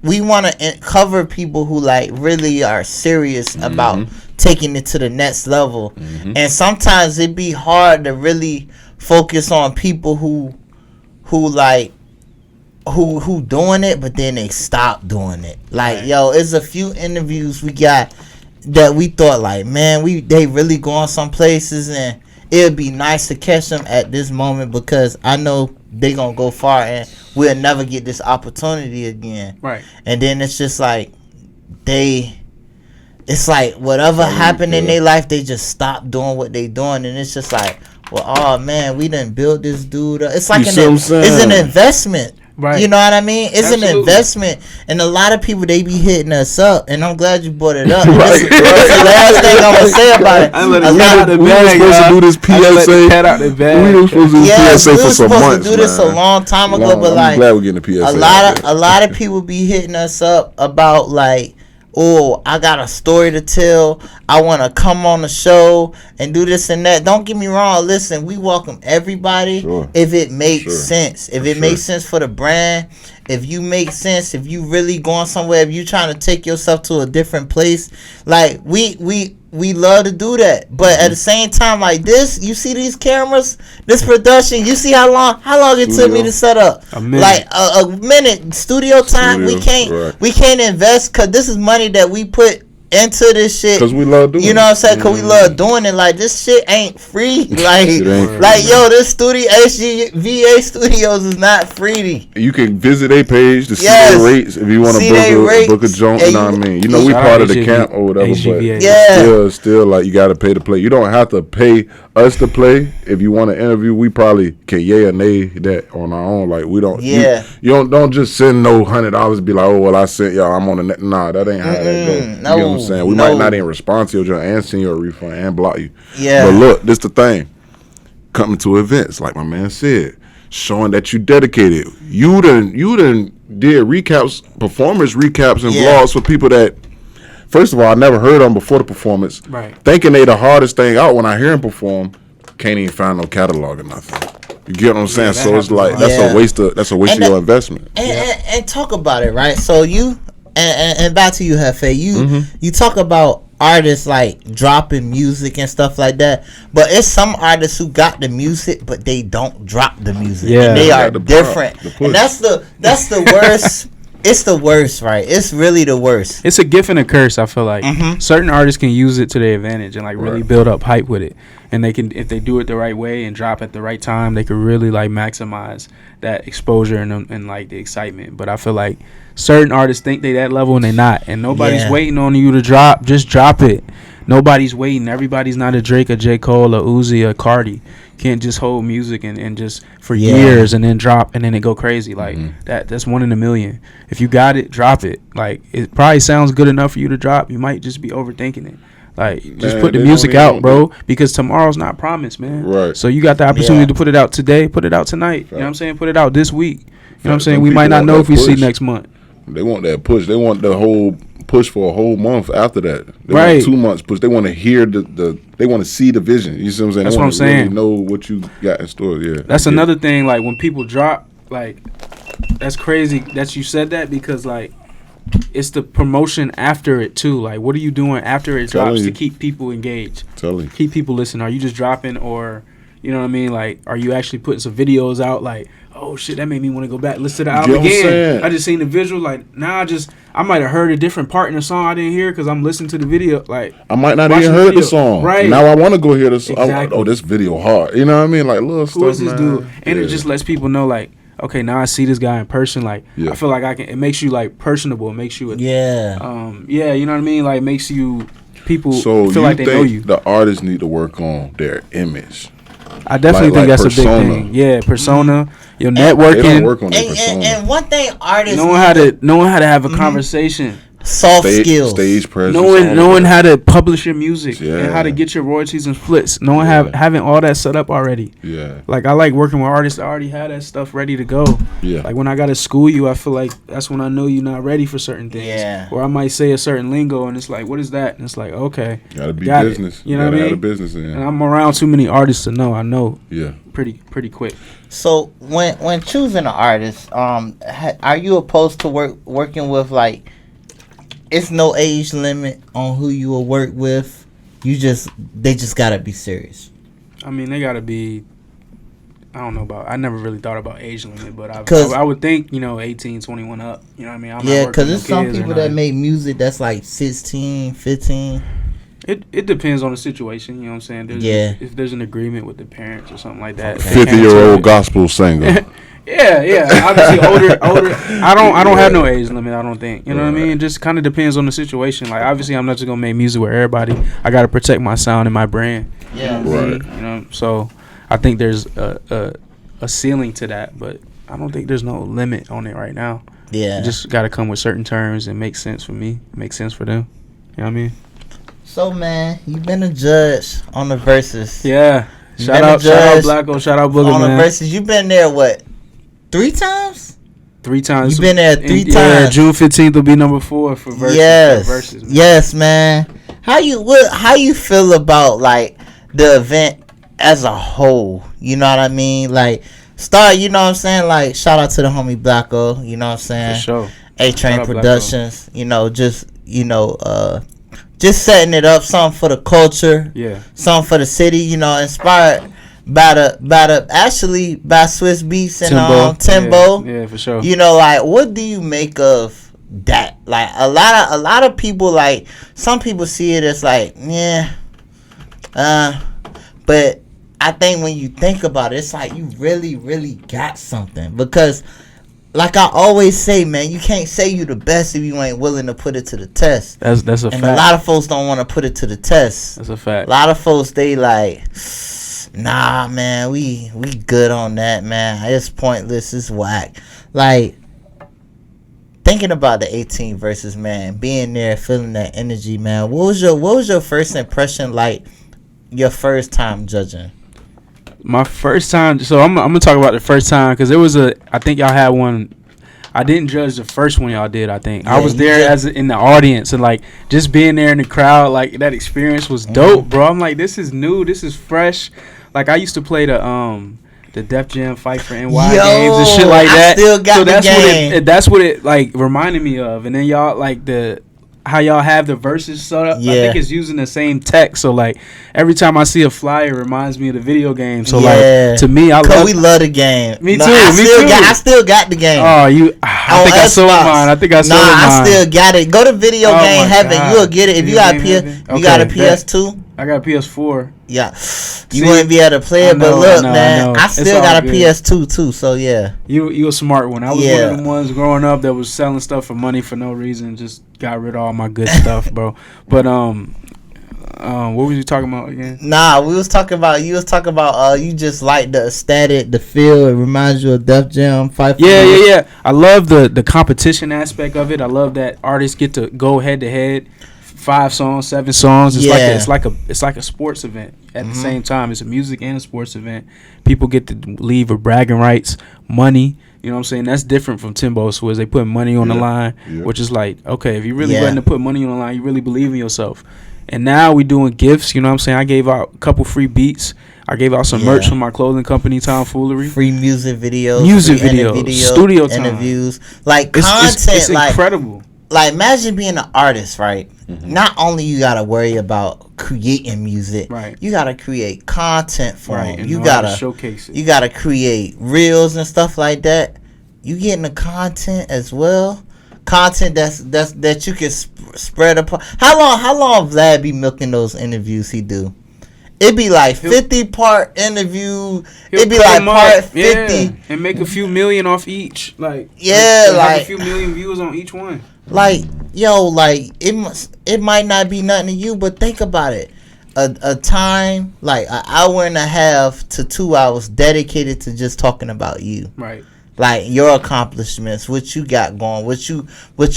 we want to cover people who like really are serious about taking it to the next level, and sometimes it be hard to really focus on people who doing it, but then they stop doing it. Like, yo, it's a few interviews we got that we thought like, man, they really going some places, and it'd be nice to catch them at this moment because I know they gonna go far and we'll never get this opportunity again. Right. And then it's just like it's like whatever happened in their life, they just stop doing what they doing, and it's just like, well, oh man, we done built this dude up. It's like it's an investment. Right. You know what I mean? It's an investment, and a lot of people, they be hitting us up, and I'm glad you brought it up. That's the last thing I'm gonna say about it. We were supposed to do this PSA. We were supposed to do this PSA for some months. We were supposed to do this a long time ago, but like, I'm glad we're getting the PSA. A lot of people be hitting us up about like, oh, I got a story to tell. I want to come on the show and do this and that. Don't get me wrong. Listen, we welcome everybody if it makes sense. If it makes sense for the brand, if you make sense, if you really going somewhere, if you trying to take yourself to a different place, like we love to do that. But at the same time, like this, you see these cameras, this production, you see how long it took me to set up. A minute. Like a minute studio time. We can't invest because this is money that we put into this shit because we love doing it. You know what I'm saying? Because we love doing it. Like this shit ain't free. Like yo, this studio HGVA Studios is not free. You can visit their page to see their rates if you want to book a joint. You know what I mean? You know we part of the camp or whatever, but still like you got to pay to play. You don't have to pay us to play. If you want to interview, we probably can yay or nay that on our own. Like we don't. Yeah. You don't just send no $100 and be like, oh well, I sent y'all. I'm on the net. Nah, that ain't how that goes. No. You know what I'm saying? We might not even respond to your joint and send you a refund and block you. Yeah. But look, this the thing. Coming to events, like my man said, showing that you dedicated. You done did recaps, performance recaps and vlogs for people that, first of all, I never heard them before the performance. Right. Thinking they the hardest thing out when I hear them perform, can't even find no catalog or nothing. You get what I'm saying? So it's like that's a waste of your investment. And talk about it, right? So you and back to you, Jefe. You talk about artists like dropping music and stuff like that, but it's some artists who got the music but they don't drop the music. Yeah, and they are different. And that's the worst it's the worst, right? It's really the worst. It's a gift and a curse. I feel like certain artists can use it to their advantage and like really build up hype with it, and they can, if they do it the right way and drop at the right time, they can really like maximize that exposure and like the excitement. But I feel like certain artists think they that level and they not, and nobody's waiting on you to drop. Just drop it. Nobody's waiting. Everybody's not a Drake, a J. Cole, a Uzi, a Cardi. Can't just hold music and just for years and then drop and then it go crazy. Like that's 1 in a million. If you got it, drop it. Like it probably sounds good enough for you to drop. You might just be overthinking it. Like just put the music out, bro, because tomorrow's not promised, man. Right. So you got the opportunity to put it out today, put it out tonight. You know what I'm saying? Put it out this week. You know what I'm saying? We might not know if we see next month. They want that push. They want the whole push for a whole month after that. They right. want 2 months push. They want to hear they want to see the vision. You see what I'm saying? That's what I'm saying. Really know what you got in store. Yeah. That's another thing. Like when people drop, like that's crazy that you said that, because like it's the promotion after it too. Like what are you doing after it drops to keep people engaged? Keep people listening. Are you just dropping, or you know what I mean? Like are you actually putting some videos out? Like, oh shit, that made me want to go back listen to the album again. I just seen the visual. Like now, I might have heard a different part in the song I didn't hear because I'm listening to the video. Like I might not even heard the song. Right now, I want to go hear the song. Exactly. Oh, this video hard. You know what I mean? Like little stuff. Who is this dude? And it just lets people know, like, okay, now I see this guy in person. Like I feel like I can. It makes you like personable. It makes you. You know what I mean? Like makes you people feel like they know you. The artists need to work on their image. I definitely think that's persona. A big thing. Yeah, persona. Your networking. They don't work on their persona. And one thing artists knowing how to have a conversation. Soft skills, stage presence, knowing how to publish your music and how to get your royalties and splits, having all that set up already. Like I like working with artists that already have that stuff ready to go. Like when I gotta school you, I feel like that's when I know you're not ready for certain things. Or I might say a certain lingo and it's like, what is that? And it's like, okay, gotta be business. You know what I mean? Have a business in. And I'm around too many artists to know. I know. Pretty quick. So when choosing an artist, are you opposed to working with like? It's no age limit on who you will work with. They just gotta be serious. I mean, they gotta be. I don't know about. I never really thought about age limit, but I would think 18, 21 up. You know what I mean? Because there's some people that make music that's like 16, 15. It depends on the situation. You know what I'm saying? If there's an agreement with the parents or something like that. 50-year-old gospel singer. Yeah. Obviously, older. I don't have no age limit. I don't think. You know what I mean? It just kind of depends on the situation. Like, obviously, I'm not just gonna make music with everybody. I gotta protect my sound and my brand. Yeah. Right. You know. So, I think there's a ceiling to that, but I don't think there's no limit on it right now. Yeah. It just gotta come with certain terms and make sense for me. Make sense for them. You know what I mean? So, man, you've been a judge on the Versus. Yeah. Shout out Blacko. Shout out Booger, on man. The Versus. You've been there, what? 3 times? 3 times. You've been there 3 times. Yeah, June 15th will be number 4 for Versus. Yes, man. Yes, man. How you feel about like the event as a whole? You know what I mean? Like, you know what I'm saying? Like, shout out to the homie Blacko. You know what I'm saying? For sure. A-Train Productions. Blacko. Just setting it up, something for the culture. Yeah. Something for the city. Inspired by Swiss Beats and Timbo. Yeah, for sure. Like, what do you make of that? Like, a lot of people, like, some people see it as like, but I think when you think about it, it's like you really, really got something. Because, like I always say, man, you can't say you the best if you ain't willing to put it to the test. That's a fact. And a lot of folks don't want to put it to the test. That's a fact. A lot of folks, they like, nah, man, we good on that, man. It's pointless. It's whack. Like, thinking about the 18 Versus, man, being there, feeling that energy, man. What was your first impression like? Your first time judging? My first time. So I'm gonna talk about the first time because I think y'all had one. I didn't judge the first one y'all did. I think I was there in the audience and like just being there in the crowd. Like that experience was dope, bro. I'm like, this is new. This is fresh. Like I used to play the Def Jam Fight for NY games and shit like that. I still got so the game. That's what it like reminded me of. And then y'all like the how y'all have the verses set up. Yeah. I think it's using the same text. So like every time I see a flyer, it reminds me of the video game. So like to me, we love the game. Me too. I still got the game. Oh, I think I sold mine. I still got it. Go to Video Game Heaven. You'll get it if you got you got a PS2. I got a PS4. Yeah, you wouldn't be able to play it, but look, man, I still got a PS2 too. So yeah, you a smart one. I was one of them ones growing up that was selling stuff for money for no reason. Just got rid of all my good stuff, bro. But what was you talking about again? Nah, we was talking about you just like the aesthetic, the feel. It reminds you of Def Jam. Yeah. I love the competition aspect of it. I love that artists get to go head to head. 5 songs, 7 songs. It's like a sports event at the same time. It's a music and a sports event. People get to leave with bragging rights, money. You know what I'm saying? That's different from Timbo Swizz. They put money on the line, which is like, okay, if you really willing to put money on the line, you really believe in yourself. And now we doing gifts. You know what I'm saying? I gave out a couple free beats. I gave out some merch from my clothing company, Tomfoolery. Free music videos, studio time, interviews, like content. It's incredible. Like imagine being an artist, right? Mm-hmm. Not only you gotta worry about creating music, right? You gotta create content for them. You gotta showcase it. You gotta create reels and stuff like that. You getting the content as well. Content that you can spread apart. How long Vlad be milking those interviews he do? It'd be like 50-part interview. It'd be like part 50 and make a few million off each. Like like a few million views on each one. Like it might not be nothing to you, but think about it. A time like an hour and a half to 2 hours dedicated to just talking about you. Right. Like your accomplishments, what you got going, what you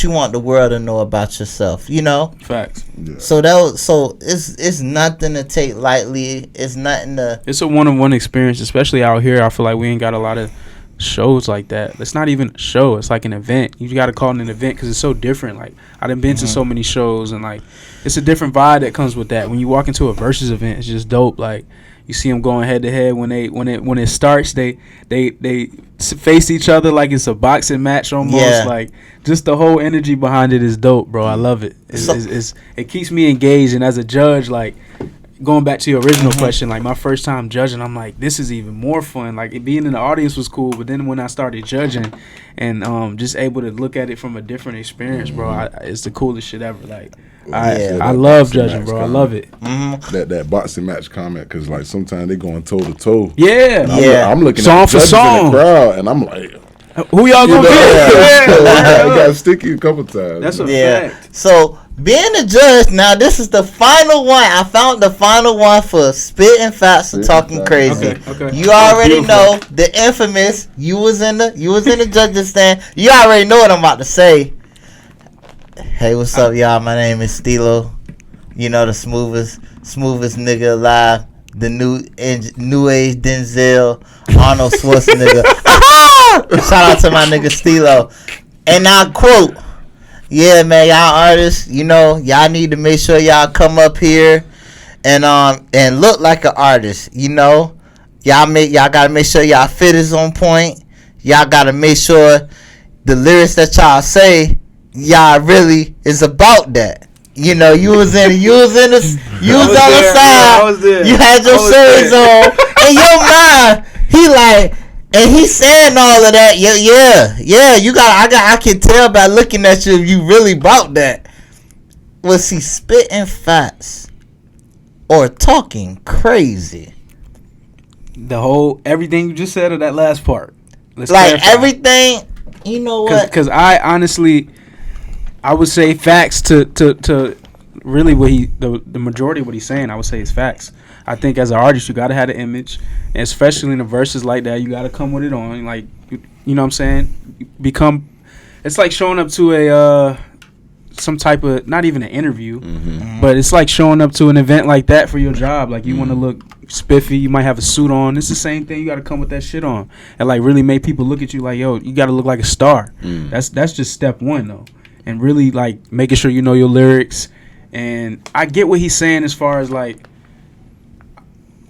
want the world to know about yourself, you know? Facts. Yeah. So it's nothing to take lightly. It's nothing to. It's a one-on-one experience, especially out here. I feel like we ain't got a lot of shows like that. It's not even a show. It's like an event. You got to call it an event because it's so different. Like I done been to so many shows, and like it's a different vibe that comes with that. When you walk into a Versus event, it's just dope. Like you see them going head to head when it starts. They face each other like it's a boxing match almost. Yeah. Like just the whole energy behind it is dope, bro. I love it. It keeps me engaged, and as a judge, like going back to your original question, like my first time judging, I'm like, this is even more fun. Like being in the audience was cool, but then when I started judging and just able to look at it from a different experience, bro, it's the coolest shit ever. Like I love judging, bro. I love it. That boxing match comment, because like sometimes they going toe to toe. Yeah, I'm looking song at the for song in the crowd, and I'm like, who y'all gonna get? I got sticky a couple times. That's a fact. So being a judge, now this is the final one. I found the final one for spitting facts and talking crazy. Okay. You already know the infamous. You was in the judges stand. You already know what I'm about to say. Hey, what's up, y'all? My name is Stilo. You know, the smoothest nigga alive. The new age Denzel, Arnold Schwarzenegger. Shout out to my nigga Stilo. And I quote, yeah, man, y'all artists, you know, y'all need to make sure y'all come up here and look like an artist, you know. Y'all gotta make sure y'all fit is on point. Y'all gotta make sure the lyrics that y'all say, y'all really is about that. You know, you was on the side. You had your shades on. In your mind, he like, and he's saying all of that. Yeah. I can tell by looking at you, you really about that. Was he spitting facts or talking crazy? Everything you just said, or that last part. Let's clarify. Everything. You know what? Because I honestly, I would say facts to really what the majority of what he's saying, I would say is facts. I think as an artist, you gotta have an image, and especially in the verses like that, you gotta come with it on. Like, you know what I'm saying? It's like showing up to some type of, not even an interview, but it's like showing up to an event like that for your job. Like you want to look spiffy, you might have a suit on. It's the same thing. You got to come with that shit on and like really make people look at you like, yo, you got to look like a star. That's just step one though, and really like making sure you know your lyrics. And I get what he's saying as far as like,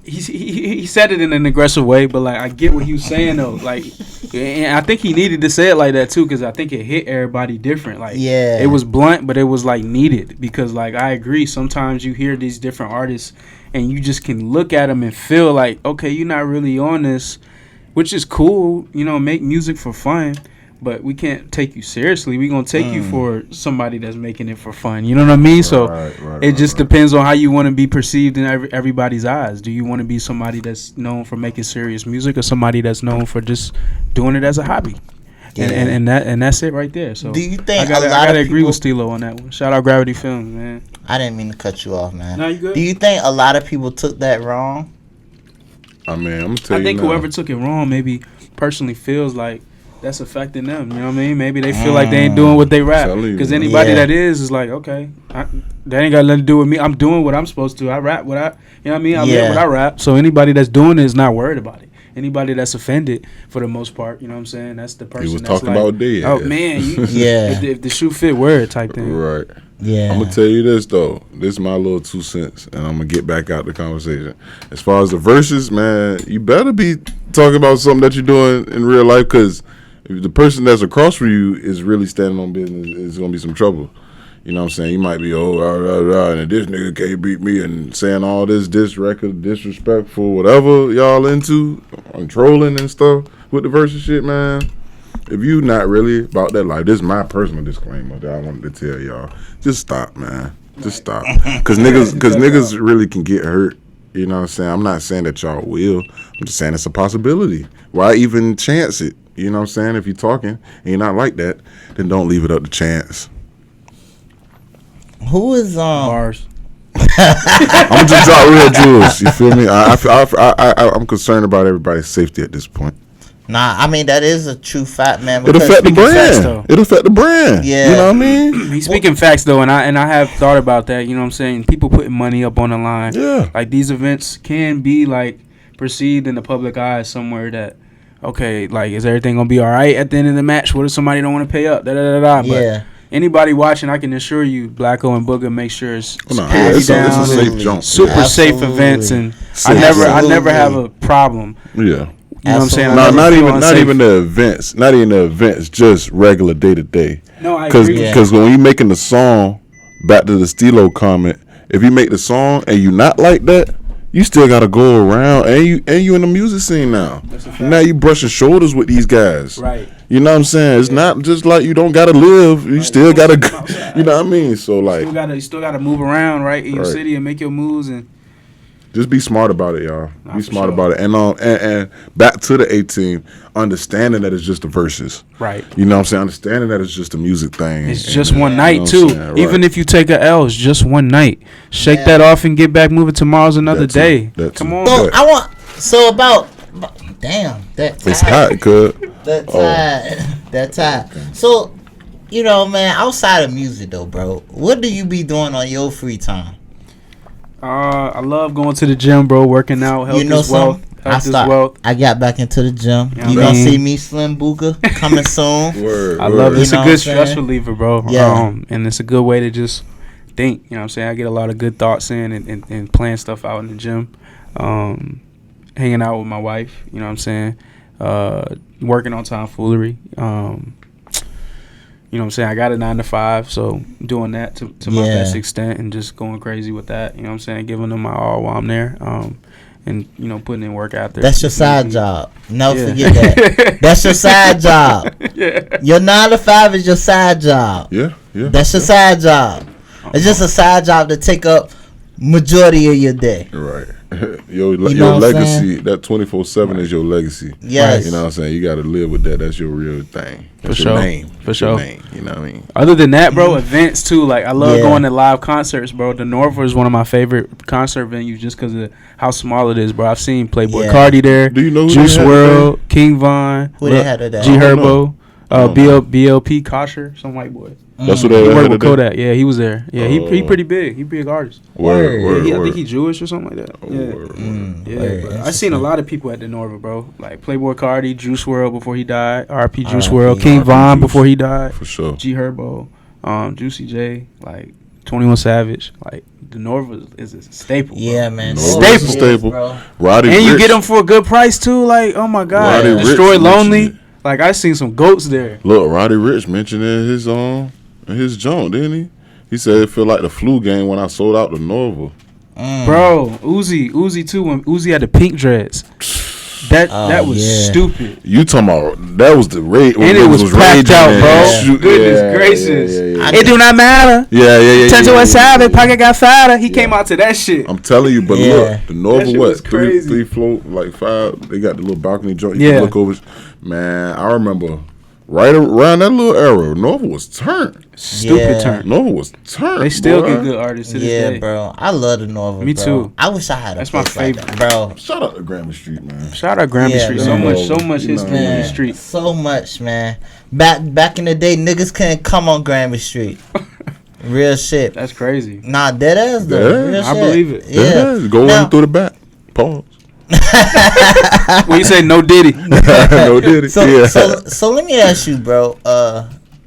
he said it in an aggressive way, but like I get what he was saying though. Like, and I think he needed to say it like that too, because I think it hit everybody different. Like, it was blunt, but it was like needed, because like I agree. Sometimes you hear these different artists, and you just can look at them and feel like, okay, you're not really on this, which is cool. You know, make music for fun. But we can't take you seriously. We're going to take you for somebody that's making it for fun. You know what I mean? So it just depends on how you want to be perceived in everybody's eyes. Do you want to be somebody that's known for making serious music, or somebody that's known for just doing it as a hobby? Yeah. And that's it right there. So do you think I gotta agree with Stilo on that one. Shout out Gravity Films, man. I didn't mean to cut you off, man. No, you good? Do you think a lot of people took that wrong? I mean, I'm going to tell you I think whoever took it wrong maybe personally feels like that's affecting them. You know what I mean? Maybe they feel like they ain't doing what they rap. Because anybody that is like, okay, that ain't got nothing to do with me. I'm doing what I'm supposed to. I rap what I, you know what I mean? I live what I rap. So anybody that's doing it is not worried about it. Anybody that's offended, for the most part, you know what I'm saying? That's the person. He was that's talking like, about dead. Oh man, if the shoe fit, word type thing. Right. Yeah. I'm gonna tell you this though. This is my little 2 cents, and I'm gonna get back out the conversation. As far as the verses, man, you better be talking about something that you're doing in real life, because if the person that's across from you is really standing on business, it's gonna be some trouble. You know what I'm saying? You might be, and this nigga can't beat me, and saying all this record, disrespectful, whatever y'all into, on trolling and stuff with the versus shit, man. If you not really about that life, this is my personal disclaimer that I wanted to tell y'all. Just stop, man. Just stop. Cause niggas really can get hurt. You know what I'm saying? I'm not saying that y'all will. I'm just saying it's a possibility. Why even chance it? You know what I'm saying? If you're talking and you're not like that, then don't leave it up to chance. Who is Bars? I'm just drop real jewels. You feel me? I'm concerned about everybody's safety at this point. Nah, I mean, that is a true fact, man. It'll affect the brand. It'll affect the brand. Yeah. You know what I mean? He's speaking facts though, and I have thought about that. You know what I'm saying? People putting money up on the line. Yeah. Like, these events can be like perceived in the public eye somewhere that, okay, like, is everything gonna be all right at the end of the match? What if somebody don't want to pay up? But anybody watching, I can assure you, Blacko and Booger make sure it's it's a safe jump. Super safe events, and I never have a problem. Yeah. You know what I'm saying? No, not even the events. Not even the events. Just regular day to day. No, I agree. Because when you making the song, back to the Stilo comment, if you make the song and you not like that, you still gotta go around, and you in the music scene now. Now you brushing shoulders with these guys. Right. You know what I'm saying? It's not just like you don't gotta live. You still gotta. You know what I mean? So like, you still gotta move around, right, in your city and make your moves and. Just be smart about it, y'all. Be smart about it. And back to the 18, understanding that it's just the verses. Right. You know what I'm saying? Understanding that it's just a music thing. It's just one night, too. Right. Even if you take a L, it's just one night. Shake that off and get back moving. Tomorrow's another day. Come on. So damn. It's hot, cuz. That time. So, you know, man, outside of music, though, bro, what do you be doing on your free time? I love going to the gym, bro. Working out, health is wealth. I got back into the gym. You gonna see me, Slim Booga, coming soon. I love it. It's a good stress reliever, bro. Yeah. And it's a good way to just think. You know what I'm saying? I get a lot of good thoughts in and playing stuff out in the gym. Hanging out with my wife. You know what I'm saying? Working on tomfoolery. You know what I'm saying? I got a 9 to 5, so doing that to my best extent and just going crazy with that. You know what I'm saying? Giving them my all while I'm there. And, you know, putting in work out there. That's your side job. Never forget that. That's your side job. Yeah. Your 9 to 5 is your side job. Yeah. That's your side job. It's just a side job to take up majority of your day. Right. Your legacy, that 24/7 is your legacy. Yes. You know what I'm saying? You got to live with that. That's your real thing. That's your name. For sure. Name, you know what I mean? Other than that, bro, events too. Like, I love going to live concerts, bro. The North is one of my favorite concert venues just because of how small it is, bro. I've seen Playboy Cardi there. Do you know who Juice WRLD, King Von, who they had that? G Herbo, BLP Kosher, some white boy. That's what they worked with Kodak. Yeah, he was there. Yeah, he pretty big. He big artist. Word. I think he Jewish or something like that. I seen a lot of people at the Norva, bro. Like Playboy Cardi, Juice WRLD before he died, RP Juice WRLD, King Von before he died, for sure. G Herbo, Juicy J, like 21 Savage, like the Norval is a staple. Yeah, man. Staple. Roddy and Ricch. You get them for a good price too. Like, oh my God, Roddy Destroy Ricch Lonely. Like, I seen some goats there. Look, Roddy Ricch mentioned in his junk, didn't he? He said it feel like the flu game when I sold out the Norval. Bro, Uzi too. When Uzi had the pink dreads. That was stupid. You talking about that was the rate, and it was packed out, bro. Goodness gracious, it do not matter. Yeah. Turn to a savage, pocket got fatter. He came out to that shit. I'm telling you, but look, the Norval was three float like 5. They got the little balcony joint. You can look over. Man, I remember right around that little era, Norval was turned. Stupid turn. Norval was turned. They still get good artists to this day. Yeah, bro. I love the Norval. Me too. I wish I had a That's my favorite, like that, bro. Shout out to Grammy Street, man. Shout out Grammy Street. Man. So much history in the street. So much, man. Back in the day, niggas couldn't come on Grammy Street. Real shit. That's crazy. Nah, dead ass though. Real I shit. believe it. Yeah. Going through the back. Pause. When you say no Diddy. No Diddy. So let me ask you, bro.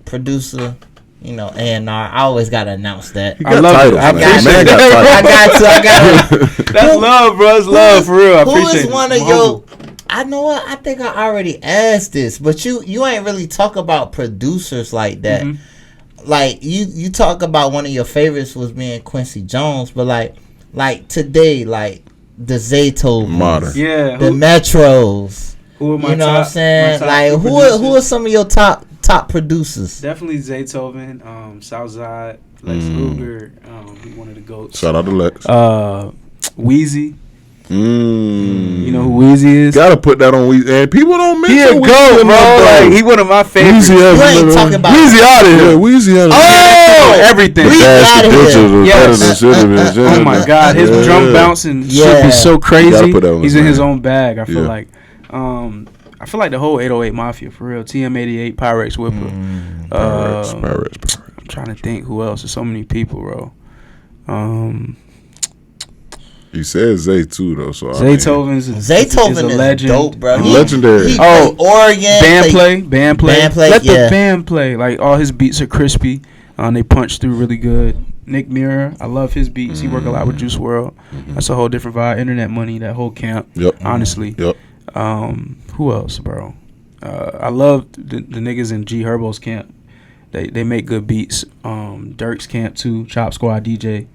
Producer, A&R. I always gotta announce that. I love titles, it. I got to. That's love, bro. It's love for real. I appreciate it. Who is one of your? I know what. I think I already asked this, but you ain't really talk about producers like that. Mm-hmm. Like you talk about one of your favorites was being Quincy Jones, but like today, like the Zaytovens, modern, the Metros. Who are my you know top, what I'm saying? Like who are some of your top producers? Definitely Zaytoven, Southside, Lex Luger, he's one of the goats. Shout out to Lex. Wheezy. You know who Wheezy is? Gotta put that on Wheezy. And people don't mention He a goat, bro. Like, he one of my favorites. You ain't talking about Wheezy out of here. Wheezy out of here. Everything. Out of here. Yes. Oh my God, his drum bouncing should be so crazy. He's in his own bag. I feel like. I feel like the whole 808 Mafia for real. TM88, Pyrex Whipper. Pyrex. I'm trying to think who else. There's so many people, bro. He said Zay too though, so Zaytoven is a legend. Dope, bro. Legendary. He Oregon band play. Let the band play. Like, all his beats are crispy. They punch through really good. Nick Mirror, I love his beats. He work a lot with Juice WRLD. That's a whole different vibe. Internet Money, that whole camp. Yep. Honestly. Yep. Who else, bro? I love the niggas in G Herbo's camp. They make good beats. Dirk's camp too. Chop Squad DJ.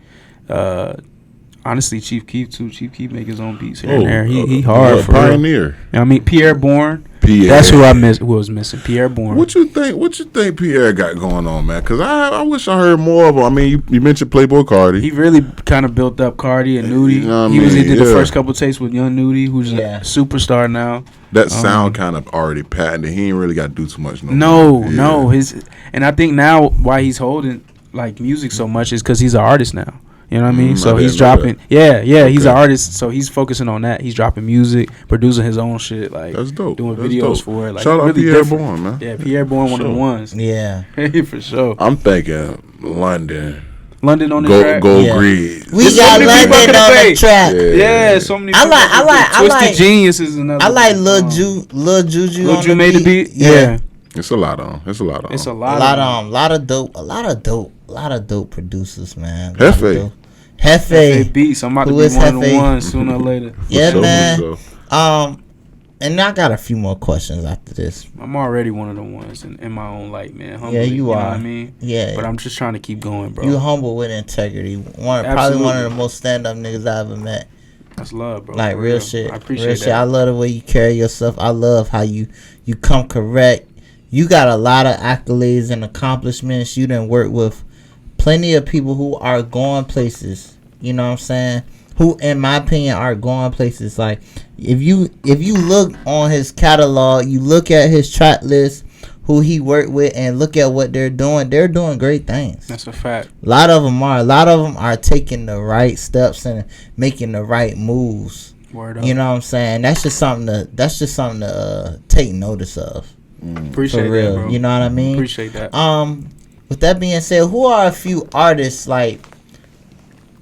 Honestly, Chief Keef too. Chief Keef make his own beats here and there. He hard for pioneer. I mean, Pierre Bourne. That's who I miss. Who was missing? Pierre Bourne. What you think Pierre got going on, man? Because I wish I heard more of him. I mean, you mentioned Playboy Cardi. He really kind of built up Cardi and Nudie. You know what He did the first couple tapes with Young Nudie, who's a superstar now. That sound kind of already patented. He ain't really got to do too much. No. And I think now why he's holding like music so much is because he's an artist now. You know what I mean? So he's dropping. He's an artist. So he's focusing on that. He's dropping music, producing his own shit. Like, that's dope. Doing videos for it. Like, shout out really Pierre Bourne, man. Yeah, Pierre Bourne, one of the ones. Yeah, for sure. I'm thinking London on the track. Go Greed. We got London on the track. Yeah, so many. I like Twisted Genius is another. I like Lil Juju. Lil Ju made the beat. Yeah. It's a lot on. It's a lot of dope producers, man. Jefe Beats. I'm about to be one of the ones sooner or later. Yeah, man. And I got a few more questions after this. I'm already one of the ones in my own light, man. Humbly, yeah, you are. Know what I mean? Yeah. But I'm just trying to keep going, bro. You humble with integrity. Probably one of the most stand-up niggas I ever met. That's love, bro. Like, real shit. I appreciate that. I love the way you carry yourself. I love how you come correct. You got a lot of accolades and accomplishments. You done work with plenty of people who are going places. You know what I'm saying? Who, in my opinion, are going places. Like, if you look on his catalog, you look at his track list, who he worked with, and look at what they're doing great things. That's a fact. A lot of them are taking the right steps and making the right moves. Word up. You know what I'm saying? That's just something to take notice of. Appreciate for real. That, bro. You know what I mean? Appreciate that. With that being said, who are a few artists like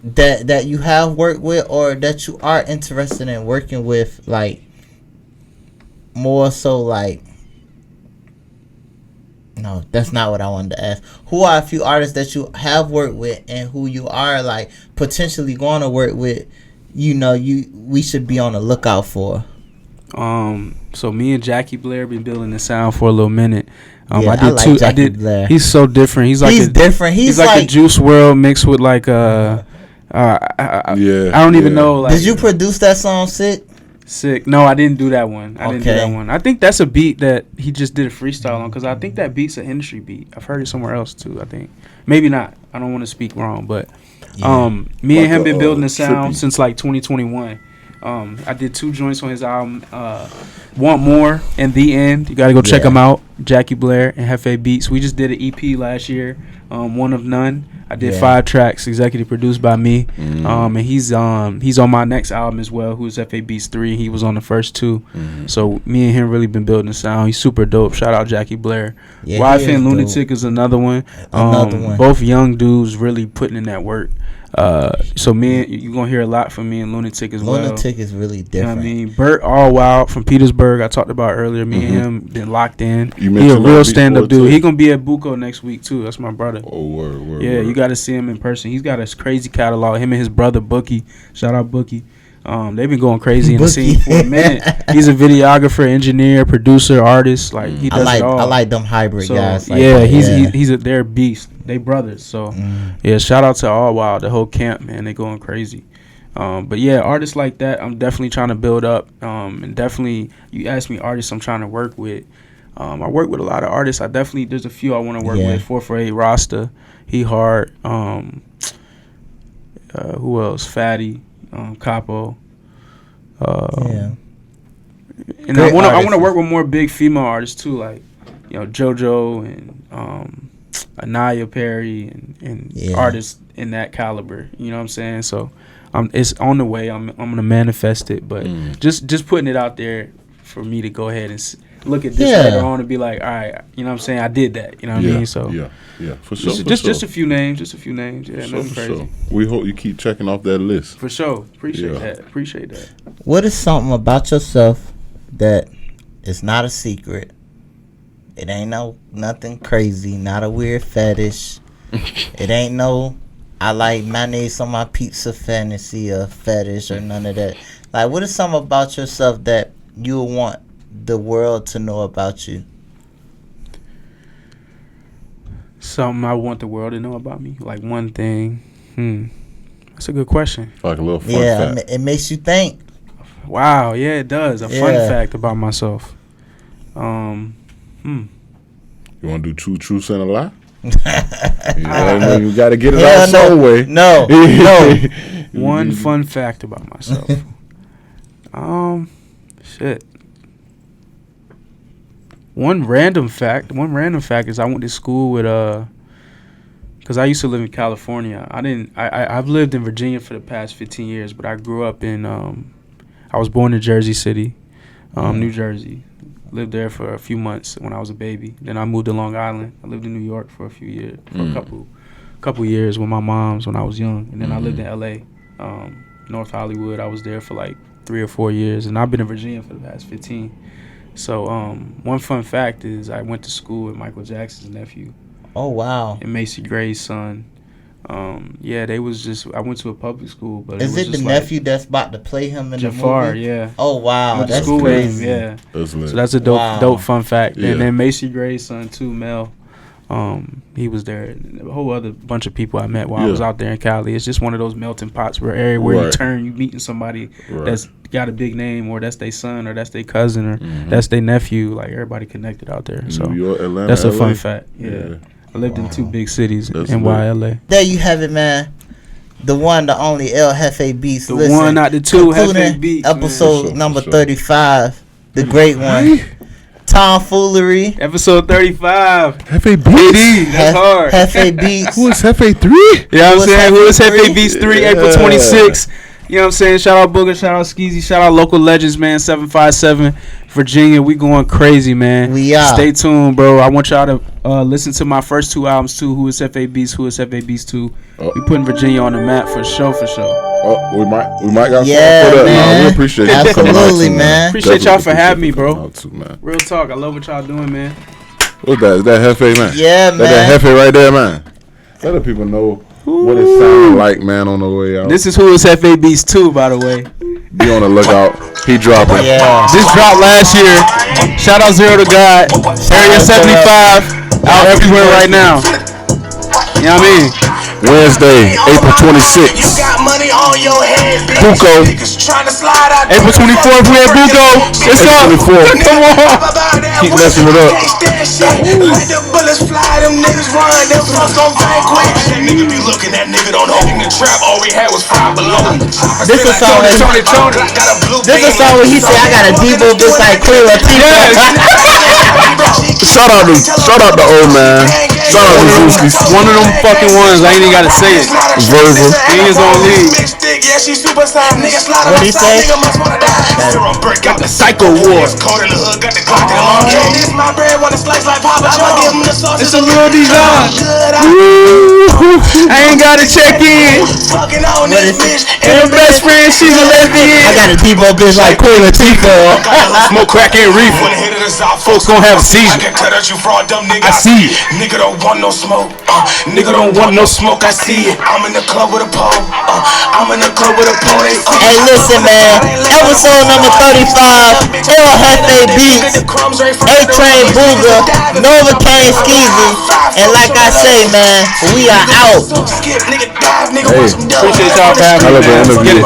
that you have worked with, or that you are interested in working with, like more so, like No, that's not what I wanted to ask. Who are a few artists that you have worked with and who you are like potentially going to work with? We should be on the lookout for. So me and Jackie Blair been building the sound for a little minute. Yeah, I did Blair. He's so different. He's different. He's like a Juice WRLD mixed with like I don't even know. Like, did you produce that song, Sick? No, I didn't do that one. I think that's a beat that he just did a freestyle on because I think that beat's an industry beat. I've heard it somewhere else too. I think maybe not. I don't want to speak wrong, but me and him been building the sound since like 2021. I did 2 joints on his album, Want More and The End. You gotta go check them out. Jackie Blair and Jefe Beats. We just did an EP last year, One of None. I did 5 tracks, executive produced by me. And he's on my next album as well, who's Jefe Beats 3. He was on the first 2. So me and him really been building the sound. He's super dope. Shout out Jackie Blair. Wife and Lunatic is another one. Both young dudes really putting in that work. So you're gonna hear a lot from me and Lunatic as well. Lunatic is really different. You know what I mean? Bert All Wild from Petersburg, I talked about earlier. Me and him been locked in. He a real stand-up dude. He gonna be at Buco next week too. That's my brother. Oh, word. Yeah, you gotta see him in person. He's got a crazy catalog. Him and his brother Bookie. Shout out Bookie. They've been going crazy in the scene for a minute. He's a videographer, engineer, producer, artist. Like he does it all. I like them hybrid guys. Like, they're beast. They brothers. So shout out to All Wild, the whole camp, man. They going crazy. But yeah, artists like that, I'm definitely trying to build up. And definitely, you ask me artists I'm trying to work with. I work with a lot of artists. There's a few I want to work with. 448 Rasta, he hard. Who else? Fatty. Capo, and I want to work with more big female artists too, like JoJo and Anaya Perry and artists in that caliber. You know what I'm saying? So it's on the way. I'm gonna manifest it, but just putting it out there for me to go ahead and look at this later on and be like, all right, you know what I'm saying? I did that. You know what I mean? So for sure. Just a few names. Yeah, nothing crazy. Sure. We hope you keep checking off that list. For sure. Appreciate that. What is something about yourself that is not a secret? It ain't nothing crazy, not a weird fetish. It ain't no I like mayonnaise on my pizza fantasy or fetish or none of that. Like, what is something about yourself that you want the world to know about you? Something I want the world to know about me? Like one thing? That's a good question. Like a little fun fact. It makes you think. Wow, yeah, it does. A fun fact about myself. You want to do truths and a lie? You got to get it out some way. No. One fun fact about myself. Shit. One random fact is I went to school with because I used to live in California. I've lived in Virginia for the past 15 years, but I grew up in I was born in Jersey City, New Jersey. Lived there for a few months when I was a baby. Then I moved to Long Island. I lived in New York for a few years, for a couple years with my moms when I was young. And then I lived in L.A., North Hollywood. I was there for like 3 or 4 years, and I've been in Virginia for the past 15. So one fun fact is I went to school with Michael Jackson's nephew. Oh, wow. And Macy Gray's son. They was just, I went to a public school, but is it the nephew that's about to play him in Jafar, the movie? Yeah. Oh, wow, that's crazy. Yeah. So that's a dope fun fact. Yeah. And then Macy Gray's son too, Mel. He was there. And a whole other bunch of people I met while I was out there in Cali. It's just one of those melting pots where everywhere you turn, you meeting somebody that's got a big name, or that's their son, or that's their cousin, or that's their nephew. Like, everybody connected out there. So New York, Atlanta, that's a LA. fun fact. Yeah. I lived in 2 big cities, NY, LA. There you have it, man. The one, the only El Jefe Beats. The one, not the two, Jefe Beats. Episode number 35. The great one. Tomfoolery. Episode 35. Jefe Beats. That's hard. Jefe Beats. Who is Jefe 3? You know what I'm saying? Who is Jefe Beats 3? April 26th. You know what I'm saying? Shout out Booger, shout out Skeezy, shout out Local Legends, man. 757 Virginia. We going crazy, man. We are. Stay tuned, bro. I want y'all to listen to my first 2 albums too. Who is Jefe Beats? Who is Jefe Beats 2? We putting Virginia on the map for sure. Oh, we might got something for that. Man. We appreciate it. Absolutely, man. Appreciate y'all for having me, bro. Real talk. I love what y'all doing, man. What's that? Is that Jefe, man? Yeah, man. That Jefe right there, man. Let the people know what it sounded like, man, on the way out. This is Who is Jefe Beats 2, by the way. Be on the lookout. He dropping. Yeah. This dropped last year. Shout out Zero to God. Area 75. Out everywhere right now. You know what I mean? Wednesday, April 26th. Buco. April 24th, we at Buco. It's up. 24th. Come on. Keep messing it up. Let the bullets fly, them niggas run, them fucks gon' vanquish. That nigga be looking, that nigga don't hold. In the trap, all we had was five below. This is a song where he said, I got a Debo just like Queen Latifah. Shout out to old man. Shout out to Drewski. One of them fucking ones, I ain't even gotta say it. Verbal. He is on lead. What'd he say? Got the Psycho War. It's a little design. I ain't gotta check in. What is it? And her best friend, she's a lesbian. I got a Debo bitch like Queen Latifah. Smoke crack and reefer. Folks gon' have a seizure. I see it. Nigga don't want no smoke. Nigga don't want no smoke. I see it. I'm in the club with a pole. I'm in the club with a pole. Hey, listen, man. Episode number 35. Jefe Beats. A-Train Booger. Novocaine Skeezy. And like I say, man, we are out. Hey, appreciate y'all for having me, man. Let's get it.